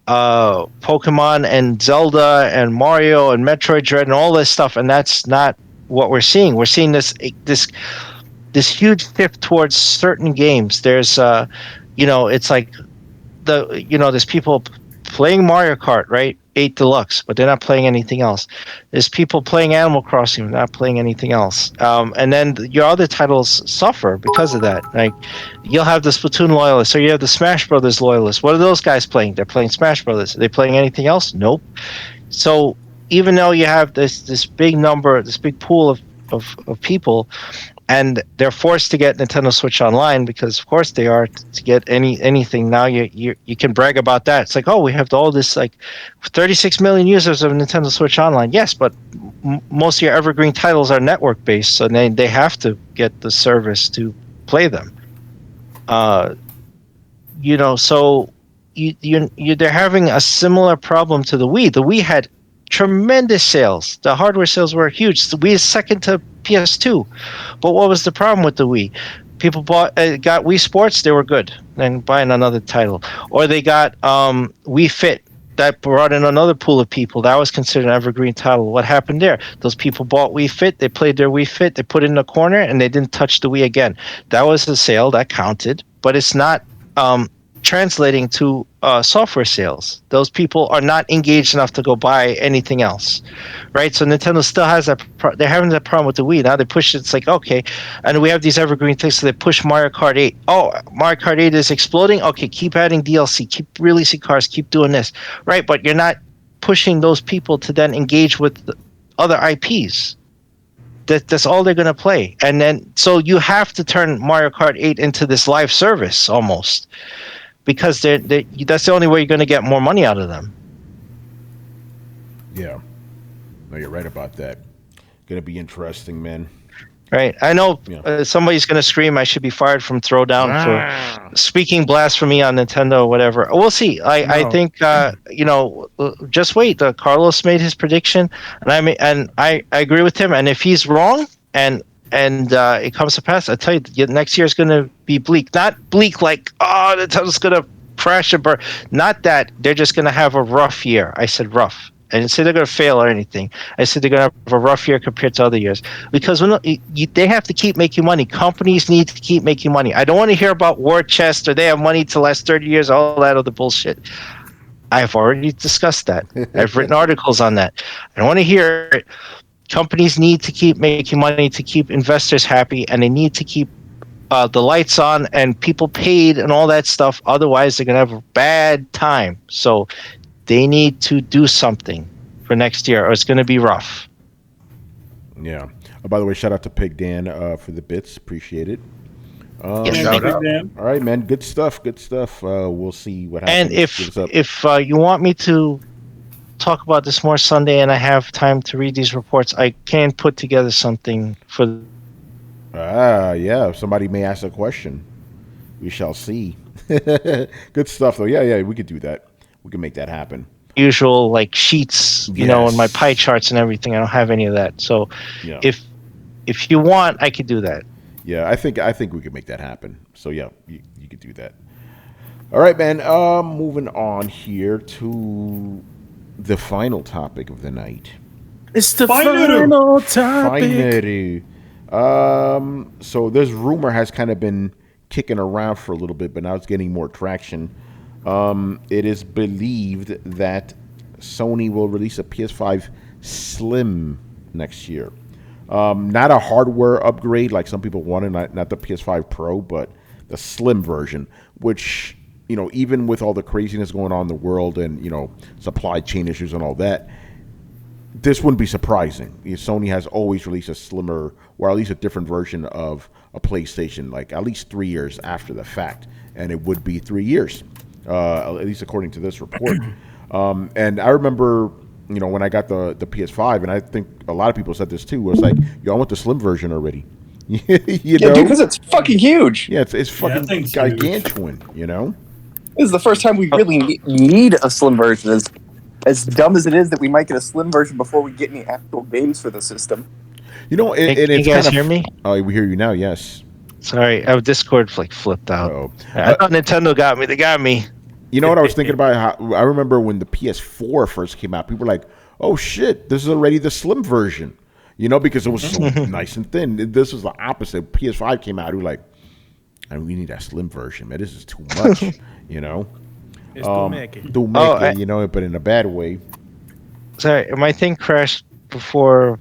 Pokemon and Zelda and Mario and Metroid Dread and all this stuff, and that's not what we're seeing. We're seeing this huge shift towards certain games. There's it's like there's people playing Mario Kart, right? 8 Deluxe, but they're not playing anything else. There's people playing Animal Crossing, not playing anything else. And then your other titles suffer because of that. Like, you'll have the Splatoon loyalists, or you have the Smash Brothers loyalists. What are those guys playing? They're playing Smash Brothers. Are they playing anything else? Nope. So even though you have this big number, this big pool of people, and they're forced to get Nintendo Switch Online because, of course, they are, to get anything now. You can brag about that. It's like, oh, we have all this, like, 36 million users of Nintendo Switch Online. Yes, but most of your evergreen titles are network based, so they have to get the service to play them. So they're having a similar problem to the Wii. The Wii had tremendous sales. The hardware sales were huge. The Wii is second to PS2. But what was the problem with the Wii? People got Wii Sports, they were good. Then buying another title. Or they got Wii Fit. That brought in another pool of people. That was considered an evergreen title. What happened there? Those people bought Wii Fit. They played their Wii Fit. They put it in a corner, and they didn't touch the Wii again. That was a sale. That counted. But it's not translating to software sales. Those people are not engaged enough to go buy anything else, right? So Nintendo still has that. They're having that problem with the Wii. Now they push it. It's like, okay, and we have these evergreen things. So they push Mario Kart 8. Oh, Mario Kart 8 is exploding. Okay, keep adding DLC. Keep releasing cars. Keep doing this, right? But you're not pushing those people to then engage with the other IPs. That's all they're going to play. And then, so you have to turn Mario Kart 8 into this live service almost, because that's the only way you're going to get more money out of them. Yeah. No, you're right about that. Going to be interesting, man. Right. I know Yeah. somebody's going to scream I should be fired from Throwdown for speaking blasphemy on Nintendo or whatever. We'll see. I think, just wait. Carlos made his prediction, and I agree with him. And if he's wrong and it comes to pass, I tell you, next year is going to be bleak. Not bleak like, oh, Nintendo's going to crash and burn. Not that. They're just going to have a rough year. I said rough. I didn't say they're going to fail or anything. I said they're going to have a rough year compared to other years. Because they have to keep making money. Companies need to keep making money. I don't want to hear about war chest or they have money to last 30 years, all that other bullshit. I've already discussed that. I've written articles on that. I don't want to hear it. Companies need to keep making money to keep investors happy, and they need to keep the lights on and people paid and all that stuff. Otherwise, they're going to have a bad time. So they need to do something for next year, or it's going to be rough. Yeah. Oh, by the way, shout out to Pig Dan for the bits. Appreciate it. Yeah, Man, shout big out. man. All right, man. Good stuff. Good stuff. We'll see what And happens. Give us up. if you want me to talk about this more Sunday, and I have time to read these reports, I can put together something for Yeah. Somebody may ask a question. We shall see. Good stuff, though. Yeah. We could do that. We can make that happen. usual like sheets, and my Yes. pie charts and everything. I don't have any of that. So Yeah. if you want, I could do that. Yeah. I think we could make that happen. So yeah, you could do that. All right, man. Moving on here to the final topic of the night. It's the Final final topic. Finally. So this rumor has kind of been kicking around for a little bit, but now it's getting more traction. It is believed that Sony will release a PS5 Slim next year. Not a hardware upgrade like some people wanted, not the PS5 Pro, but the Slim version, which, even with all the craziness going on in the world and, supply chain issues and all that, this wouldn't be surprising. Sony has always released a slimmer, or at least a different version of a PlayStation, like at least 3 years after the fact, and it would be 3 years, at least according to this report. And I remember, when I got the PS5, and I think a lot of people said this too, was like, "Yo, I want the slim version already." Yeah, dude, because it's fucking huge. Yeah, it's fucking that thing's gargantuan. This is the first time we really need a slim version. As dumb as it is that we might get a slim version before we get any actual games for the system. And Can it's you guys kind of, hear me? Oh, we hear you now. Yes. Sorry, our Discord flipped out. Uh-oh. I thought Nintendo got me. They got me. You know what I was thinking about? How, I remember when the PS4 first came out, people were like, "Oh shit, this is already the slim version," because it was so nice and thin. This was the opposite. PS5 came out, we were like, we need that slim version, man. This is too much, It's Domeke. But in a bad way. Sorry, my thing crashed before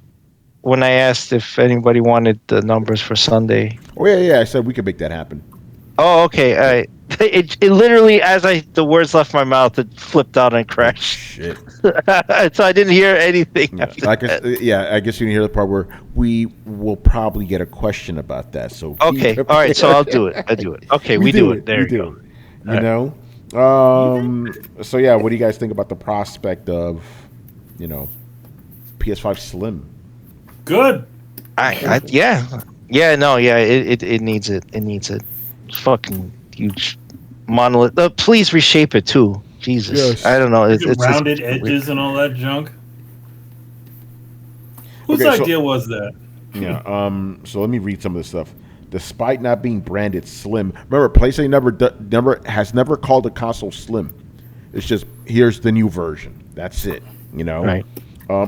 when I asked if anybody wanted the numbers for Sunday. Oh yeah. I said we could make that happen. Oh, okay. It literally, as the words left my mouth, it flipped out and crashed. Shit. So I didn't hear anything. I guess you didn't hear the part where we will probably get a question about that. So Okay, all right. So I'll do it. Okay, we do it. There you go. So yeah, what do you guys think about the prospect of, PS5 Slim? Good. It needs it. It needs it. It's fucking huge monolith. Please reshape it too. Jesus, Yes. I don't know. It's Rounded edges and all that junk. Whose Okay, so- idea was that? Yeah. So let me read some of this stuff. Despite not being branded Slim, remember PlayStation has never called the console Slim. It's just here's the new version. That's it. Right.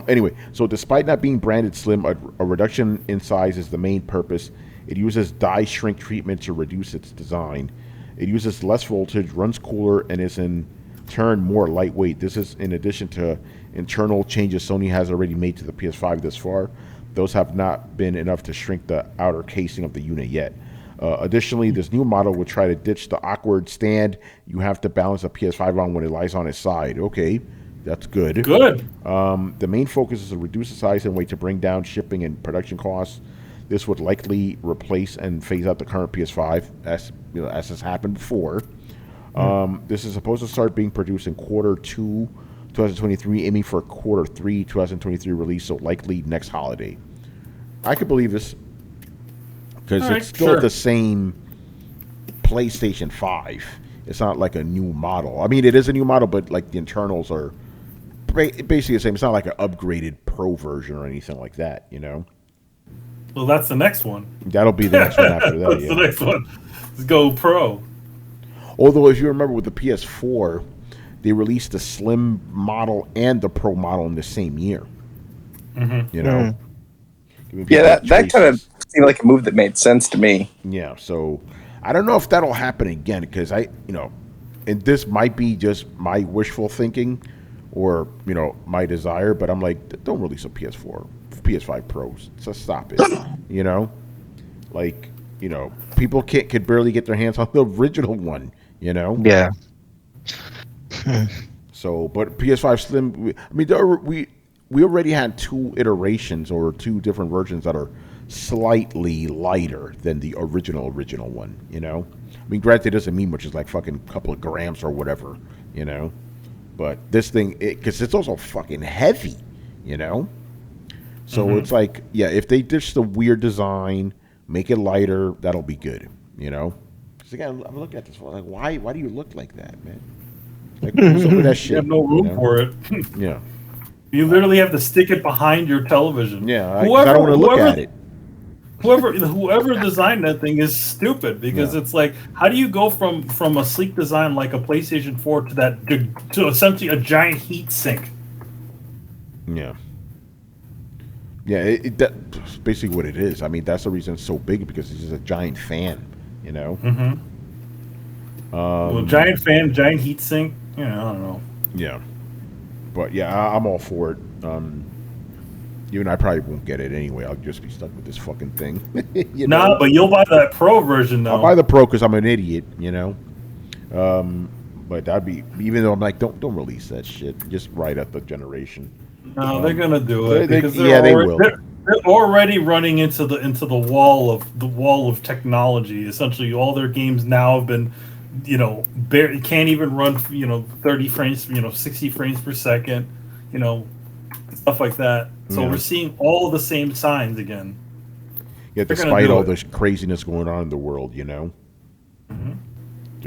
Anyway, so despite not being branded Slim, a reduction in size is the main purpose. It uses die shrink treatment to reduce its design. It uses less voltage, runs cooler, and is in turn more lightweight. This is in addition to internal changes Sony has already made to the PS5 thus far. Those have not been enough to shrink the outer casing of the unit yet. Additionally, this new model will try to ditch the awkward stand you have to balance a PS5 on when it lies on its side. Okay, that's good. Good. The main focus is to reduce the size and weight to bring down shipping and production costs. This would likely replace and phase out the current PS5, as has happened before. This is supposed to start being produced in Q2 2023, aiming for Q3 2023 release, so likely next holiday. I could believe this because All right, it's still the same PlayStation 5. It's not like a new model. I mean, it is a new model, but like the internals are basically the same. It's not like an upgraded Pro version or anything like that, Well, that's the next one. That'll be the next one after that. That's the next one. Let's go Pro. Although, if you remember with the PS4, they released the Slim model and the Pro model in the same year. Yeah, that kind of seemed like a move that made sense to me. Yeah, so I don't know if that'll happen again because and this might be just my wishful thinking or, my desire, but I'm like, don't release a PS5 Pros. So stop it. People could barely get their hands on the original one, Yeah. So, but PS5 Slim, we already had two iterations or two different versions that are slightly lighter than the original one. I mean, granted, it doesn't mean much. It's like fucking couple of grams or whatever. But this thing, because it's also fucking heavy. So it's like, yeah, if they ditch the weird design, make it lighter, that'll be good. Because again, I'm looking at this like, why do you look like that, man? Like, what's up with that shit? You have no room for it. Yeah. You literally have to stick it behind your television. Yeah, I don't want to look at it. Whoever designed that thing is stupid, because it's like, how do you go from a sleek design like a PlayStation 4 to essentially a giant heat sink? Yeah. Yeah, that's basically what it is. I mean, that's the reason it's so big, because it's just a giant fan, Well, giant fan, giant heat sink. I don't know. Yeah. But yeah, I'm all for it. You and I probably won't get it anyway. I'll just be stuck with this fucking thing. Nah, but you'll buy that Pro version though. I'll buy the Pro because I'm an idiot, But that'd be, even though I'm like, don't release that shit. Just right at the generation. No, they're gonna do it because they will. They're already running into the wall of technology. Essentially, all their games now have been, can't even run 30 frames, 60 frames per second, stuff like that. So we're seeing all the same signs again. Yeah, despite all this craziness going on in the world, the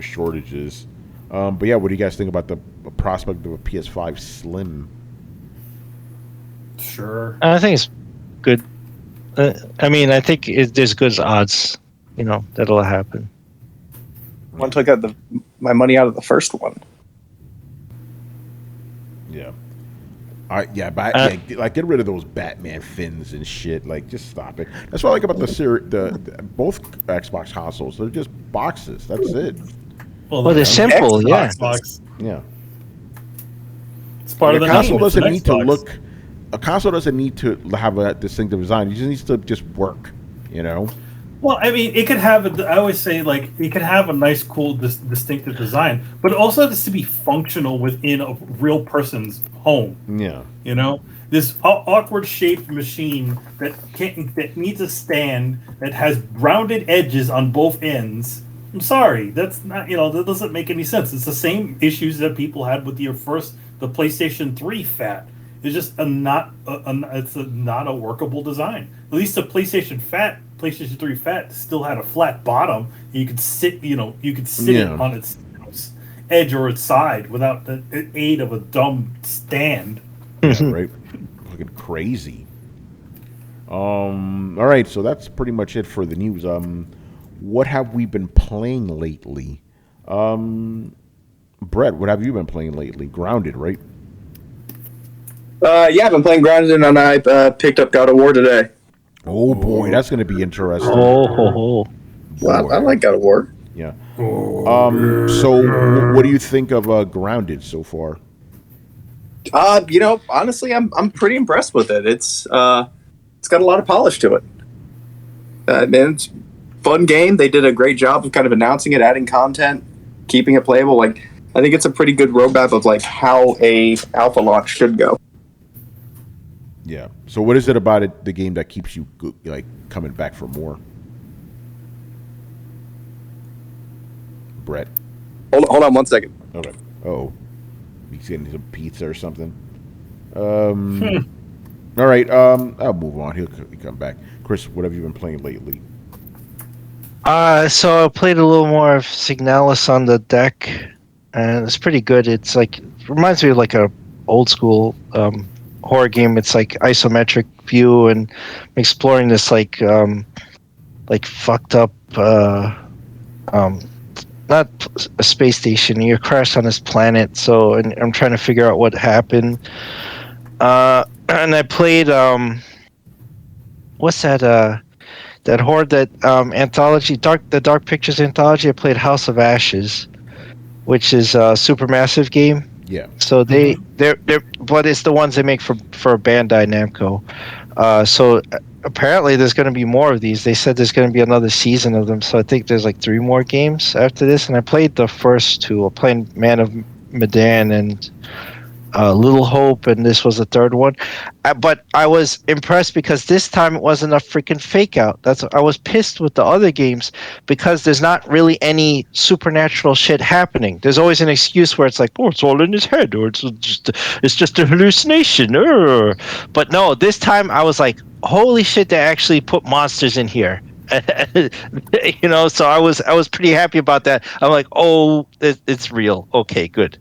shortages. But yeah, what do you guys think about the prospect of a PS5 Slim? Sure. I think it's good. I mean, I think there's good odds, that'll happen. Once I got my money out of the first one. Yeah. Like get rid of those Batman fins and shit. Like, just stop it. That's what I like about the both Xbox consoles. They're just boxes. That's it. Well, they're simple. Xbox. Yeah. It's part of the console name. doesn't need to look. A console doesn't need to have a distinctive design. It just needs to just work. Well, I mean, it could have. I always say, like, it could have a nice, cool, distinctive design, but it also has to be functional within a real person's home. Yeah. This awkward shaped machine that needs a stand that has rounded edges on both ends. I'm sorry, that's not. That doesn't make any sense. It's the same issues that people had with the PlayStation 3 Fat. It's just not a workable design. At least the PlayStation 3 Fat still had a flat bottom. And you could sit, it on its edge or its side without the aid of a dumb stand. Yeah, right. Fucking crazy. All right, so that's pretty much it for the news. What have we been playing lately? Brett, what have you been playing lately? Grounded, right? Yeah, I've been playing Grounded, and I picked up God of War today. Oh boy, that's going to be interesting. Well, I like God of War. Yeah. So, what do you think of Grounded so far? Honestly, I'm pretty impressed with it. It's got a lot of polish to it. It's a fun game. They did a great job of kind of announcing it, adding content, keeping it playable. Like, I think it's a pretty good roadmap of like how a alpha launch should go. Yeah. So what is it about it, the game, that keeps you like coming back for more? Brett. Hold on 1 second. Okay. Oh, he's getting some pizza or something. All right. I'll move on. He'll come back. Chris, what have you been playing lately? So I played a little more of Signalis on the deck, and it's pretty good. It's like, it reminds me of like a old school horror game. It's like isometric view, and exploring this like fucked up not a space station. You're crashed on this planet, and I'm trying to figure out what happened. And I played what's that horror, that anthology, the Dark Pictures anthology. I played House of Ashes, which is a Supermassive game. Yeah. So they're but it's the ones they make for Bandai Namco. So apparently there's going to be more of these. They said there's going to be another season of them. So I think there's like 3 more games after this. And I played the first 2. I played Man of Medan and Little Hope, and this was the third one. But I was impressed because this time it wasn't a freaking fake out. I was pissed with the other games because there's not really any supernatural shit happening. There's always an excuse where it's like, oh, it's all in his head, or it's just a hallucination. But no, this time I was like, holy shit, they actually put monsters in here. So I was pretty happy about that. I'm like, oh, it's real. Okay, good.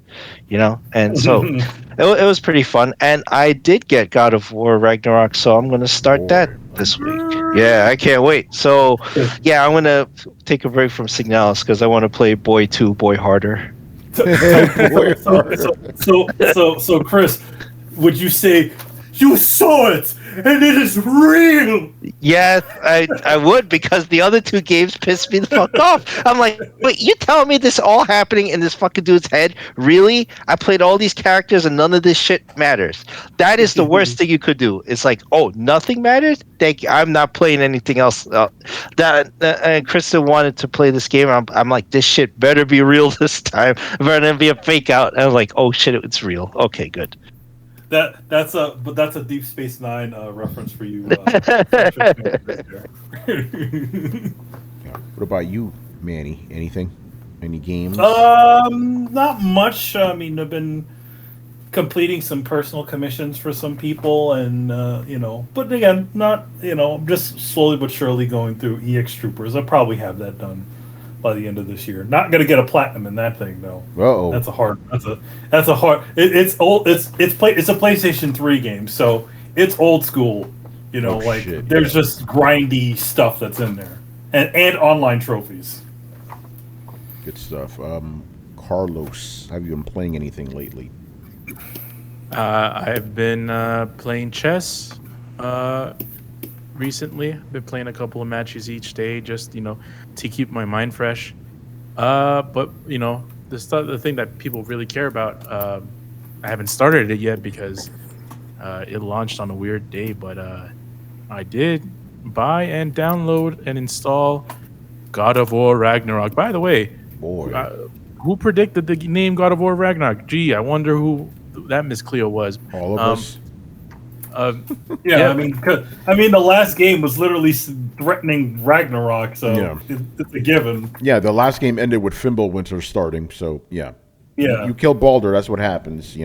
And so it was pretty fun. And I did get God of War Ragnarok, so I'm going to start that this week. Yeah, I can't wait. So yeah, I'm going to take a break from Signalis because I want to play Boy 2, Boy Harder. So Chris, would you say you saw it and it is real? Yeah, I would, because the other two games pissed me the fuck off. I'm like, wait, you telling me this all happening in this fucking dude's head? Really? I played all these characters and none of this shit matters. That is the worst thing you could do. It's like, oh, nothing matters? Thank you. I'm not playing anything else. And Kristen wanted to play this game. I'm like, this shit better be real this time. Better than be a fake out. And I was like, oh shit, it's real. Okay, good. That's a Deep Space Nine reference for you. What about you, Manny? Anything? Any games? Not much. I mean, I've been completing some personal commissions for some people, and but again, not I'm just slowly but surely going through EX Troopers. I'll probably have that done by the end of this year. Not gonna get a platinum in that thing though. Uh-oh. That's a hard. It's old. It's a PlayStation 3 game, so it's old school. Shit, there's just grindy stuff that's in there, and online trophies. Good stuff. Carlos, have you been playing anything lately? I've been playing chess recently. Been playing a couple of matches each day, just to keep my mind fresh. But the thing that people really care about, I haven't started it yet because it launched on a weird day. But I did buy and download and install God of War Ragnarok. By the way, Boy, who predicted the name God of War Ragnarok? Gee, I wonder who that Miss Cleo was. all of us. Yeah. I mean, the last game was literally threatening Ragnarok, so Yeah. it's a given. Yeah, the last game ended with Fimbulwinter starting, so yeah. Yeah. You kill Baldur, that's what happens,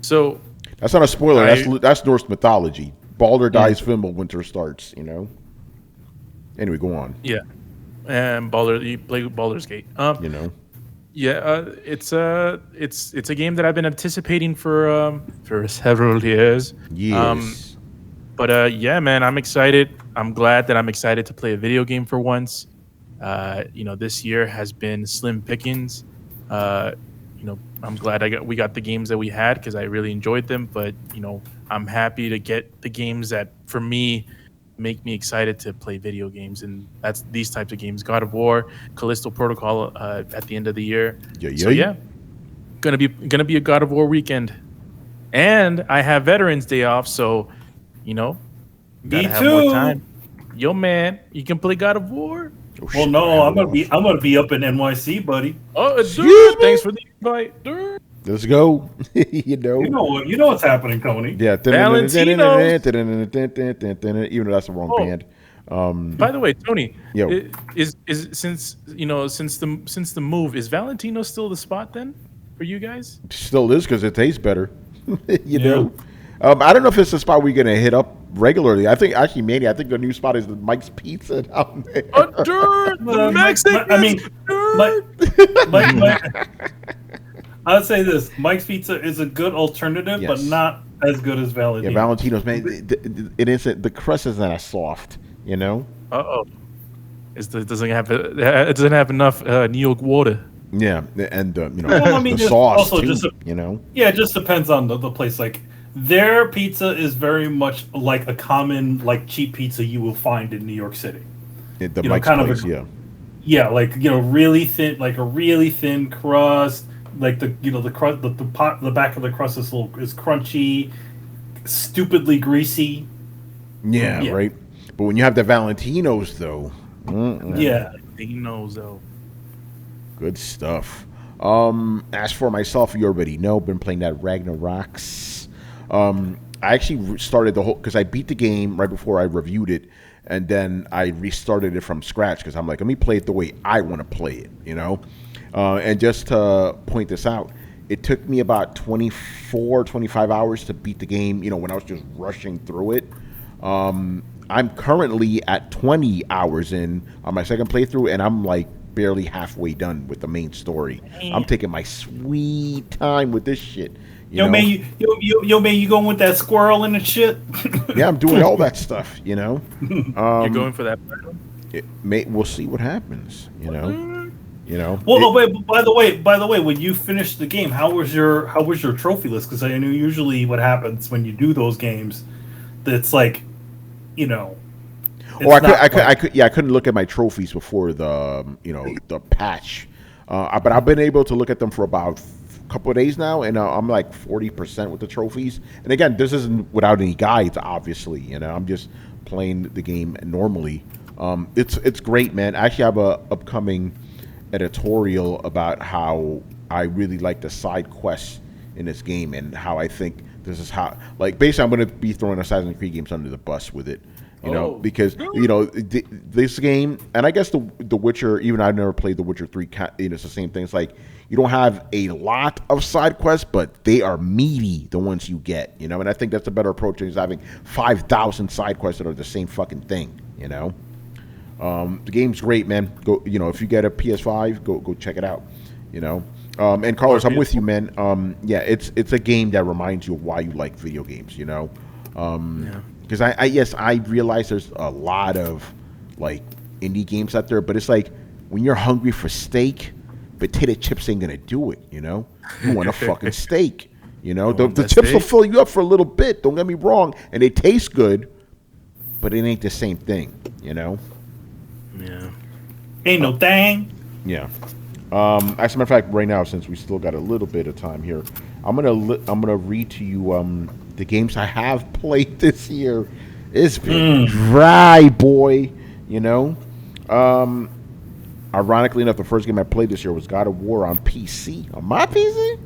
So That's not a spoiler, that's Norse mythology. Baldur dies, Fimbulwinter starts, Anyway, go on. yeah, and you play Baldur's Gate. Yeah, it's a game that I've been anticipating for several years. Yes. But yeah, man, I'm excited. I'm glad that I'm excited to play a video game for once. This year has been slim pickings. I'm glad we got the games that we had because I really enjoyed them. But I'm happy to get the games that for me make me excited to play video games, and that's these types of games: God of War, Callisto Protocol at the end of the year. So yeah, gonna be a God of War weekend, and I have Veterans Day off, so gotta have more time. Yo, man, you can play God of War. Well, no, I'm gonna be up in NYC, buddy. Oh, dude, thanks for the invite, dude. Let's go. You know what's happening, Tony. Yeah. Even though that's the wrong band. By the way, Tony, Yo. is since the move, is Valentino still the spot then for you guys? Still is because it tastes better. I don't know if it's a spot we're gonna hit up regularly. I think actually, Manny, I think the new spot is the Mike's Pizza down there. Oh, dude, the Mexican. I'd say this: Mike's Pizza is a good alternative, but not as good as Valentino's. Yeah, Valentino's, man, it isn't. The crust isn't as soft, Uh-oh. It doesn't have enough New York water. Yeah, and the sauce also too. Yeah, it just depends on the place. Like their pizza is very much like a common cheap pizza you will find in New York City. The Mike's place, Yeah, really thin, like a really thin crust. Like the crust, the back of the crust is crunchy, stupidly greasy. Yeah, right. But when you have the Valentino's, though, Valentino's, good stuff. As for myself, you already know, been playing that Ragnaroks. I actually started the whole because I beat the game right before I reviewed it, and then I restarted it from scratch because I'm like, let me play it the way I want to play it, you know. And just to point this out, it took me about 24, 25 hours to beat the game, you know, when I was just rushing through it. I'm currently at 20 hours in on my second playthrough, and I'm like barely halfway done with the main story. I'm taking my sweet time with this shit. Man, you going with that squirrel and the shit? Yeah, I'm doing all that stuff, you know. You're going for that platinum? We'll see what happens, you know. You know. Well, by the way, when you finish the game, how was your trophy list? Because I know usually what happens when you do those games, it's like, you know. I couldn't look at my trophies before the the patch, but I've been able to look at them for about a couple of days now, and I'm like 40% with the trophies. And again, this isn't without any guides, obviously. You know, I'm just playing the game normally. It's great, man. I actually have a upcoming editorial about how I really like the side quests in this game and how I think this is how, like, basically I'm going to be throwing Assassin's Creed games under the bus with it, you know, because, you know, this game, and I guess the Witcher, even I've never played The Witcher 3, you know, it's the same thing. It's like, you don't have a lot of side quests, but they are meaty, the ones you get, you know, and I think that's a better approach than having 5,000 side quests that are the same fucking thing, you know. The game's great, man. Go, you know, if you get a PS5, go check it out. You know, and Carlos, I'm with you, man. Yeah, it's a game that reminds you of why you like video games. You know, because I realize there's a lot of like indie games out there, but it's like when you're hungry for steak, potato chips ain't gonna do it. You know, you want a fucking steak. You know, the chips will fill you up for a little bit. Don't get me wrong, and they taste good, but it ain't the same thing. You know. Yeah. Ain't no thing. Yeah. As a matter of fact, right now, since we still got a little bit of time here, I'm gonna read to you the games I have played this year. It's been dry, boy. You know. Ironically enough, the first game I played this year was God of War on PC. On my PC.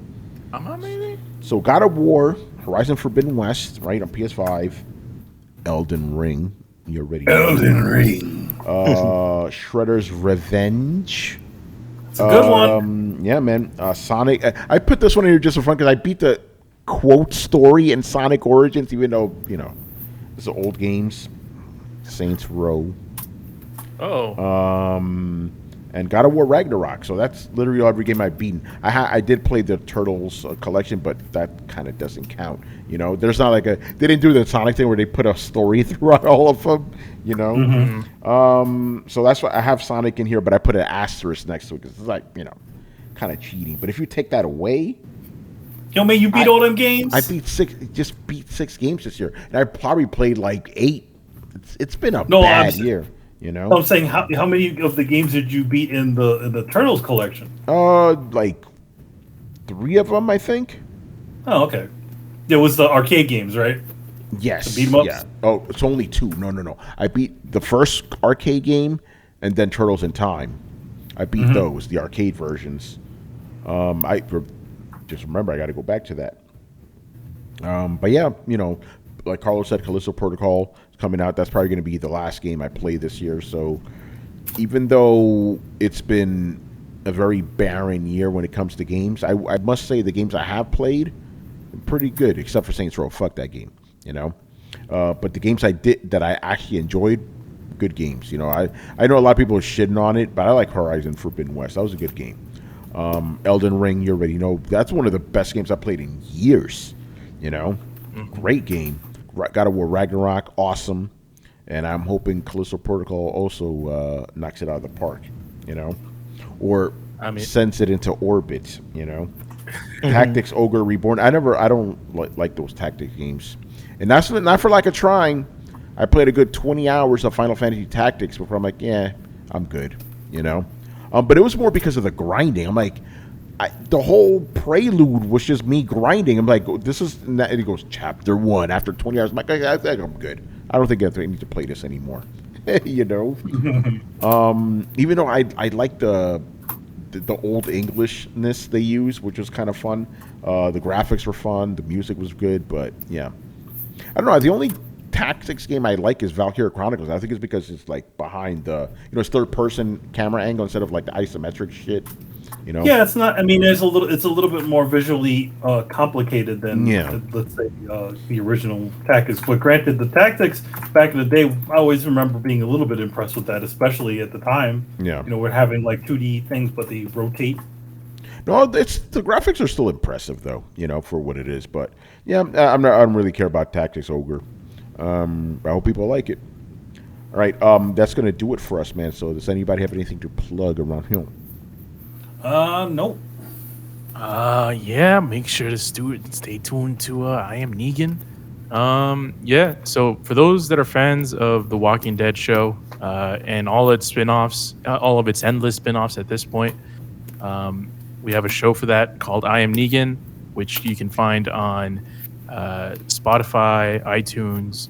On my PC. So God of War, Horizon Forbidden West, right on PS5. Elden Ring. You already know. Elden Ring. Shredder's Revenge. It's a good one. Yeah, man. Sonic. I put this one in here just for fun because I beat the quote story in Sonic Origins, even though, you know, it's old games. Saints Row. And God of War Ragnarok. So that's literally every game I've beaten. I did play the Turtles collection, but that kind of doesn't count. You know, there's not like they didn't do the Sonic thing where they put a story throughout all of them. You know, so that's why I have Sonic in here, but I put an asterisk next to it because it's like, you know, kind of cheating. But if you take that away, Yo, man, you beat all them games? I beat 6 games this year, and I probably played like 8. It's been a bad year. You know, I'm saying how many of the games did you beat in the Turtles collection? Like 3 of them, I think. Oh, okay. It was the arcade games, right? Yes. The beat 'em ups? Yeah. Oh, it's only 2. No. I beat the first arcade game and then Turtles in Time. I beat those, the arcade versions. Just remember, I got to go back to that. But yeah, you know, like Carlos said, Callisto Protocol is coming out. That's probably going to be the last game I play this year. So even though it's been a very barren year when it comes to games, I must say the games I have played are pretty good, except for Saints Row. Fuck that game, you know. But the games I did that I actually enjoyed, good games. You know, I know a lot of people are shitting on it, but I like Horizon Forbidden West. That was a good game. Elden Ring, you already know. That's one of the best games I've played in years. You know, great game. God of War Ragnarok, awesome. And I'm hoping Callisto Protocol also knocks it out of the park, you know, or sends it into orbit, you know. Tactics Ogre Reborn. I don't like those tactics games, and that's not for lack of trying. I played a good 20 hours of Final Fantasy Tactics before I'm like, yeah, I'm good, you know. But it was more because of the grinding. I'm like, the whole prelude was just me grinding. I'm like, this is, and it goes chapter 1 after 20 hours. I'm like, I think I'm good. I don't think I need to play this anymore. You know, even though I like the the old Englishness they use, which was kind of fun. The graphics were fun. The music was good, but yeah, I don't know. The only tactics game I like is Valkyria Chronicles. I think it's because it's like behind the it's third person camera angle instead of like the isometric shit. Yeah, it's not. I mean, it's a little bit more visually complicated than let's say the original tactics. But granted, the tactics back in the day, I always remember being a little bit impressed with that, especially at the time. Yeah, we're having like 2D things, but they rotate. No, the graphics are still impressive though, for what it is. But yeah, I don't really care about Tactics Ogre. I hope people like it. All right, that's gonna do it for us, man. So does anybody have anything to plug around here? Nope. Yeah, make sure to stay tuned to I Am Negan. Yeah, so for those that are fans of The Walking Dead show, and all its spin-offs, all of its endless spin-offs at this point, we have a show for that called I Am Negan, which you can find on Spotify, iTunes,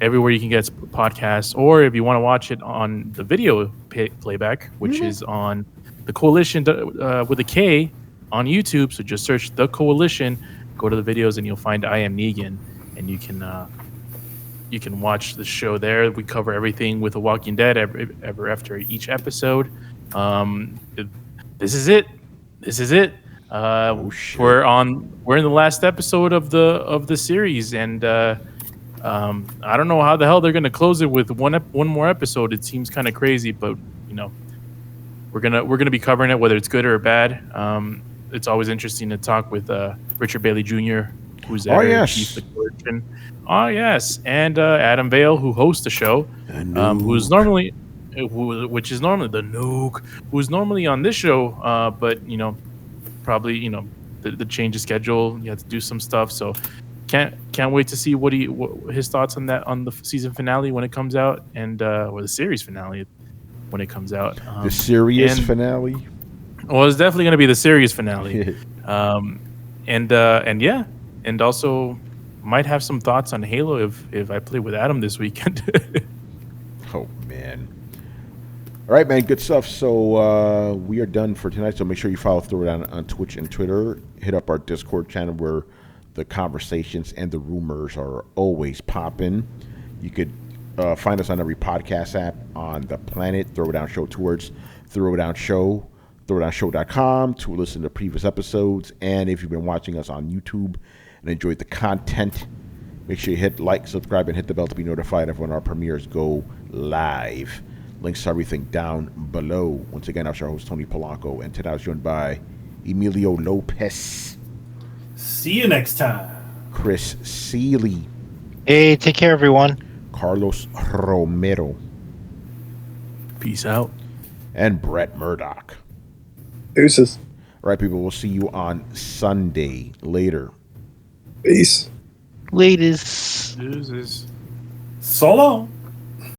everywhere you can get podcasts, or if you want to watch it on the video playback, which is on the Coalition with a K on YouTube. So just search The Coalition, go to the videos, and you'll find I Am Negan, and you can watch the show there. We cover everything with The Walking Dead ever after each episode. This is it. We're in the last episode of the series, and I don't know how the hell they're gonna close it with one more episode. It seems kind of crazy, but we're gonna be covering it whether it's good or bad. It's always interesting to talk with Richard Bailey Jr., who's Chief of Coalition. Oh yes, and Adam Vale, who hosts the show, which is normally the Nuke, who's normally on this show, but probably the change of schedule. You have to do some stuff, so can't wait to see what his thoughts on that, on the season finale when it comes out, and or the series finale when it comes out. The serious finale. Well, it's definitely going to be the series finale. And yeah, and also might have some thoughts on Halo if I play with Adam this weekend. Oh man. All right, man. Good stuff. So we are done for tonight. So make sure you follow Throwdown on Twitch and Twitter. Hit up our Discord channel where the conversations and the rumors are always popping. You could find us on every podcast app on the planet. Throwdown Show, 2 words. Throwdown Show. Throwdownshow.com to listen to previous episodes. And if you've been watching us on YouTube and enjoyed the content, make sure you hit like, subscribe, and hit the bell to be notified of when our premieres go live. Links to everything down below. Once again, I'm your host, Tony Polanco, and today I was joined by Emilio Lopez. See you next time. Chris Seeley. Hey, take care, everyone. Carlos Romero. Peace out. And Brett Murdoch. Deuces. All right, people, we'll see you on Sunday. Later. Peace. Ladies. Deuces. So long.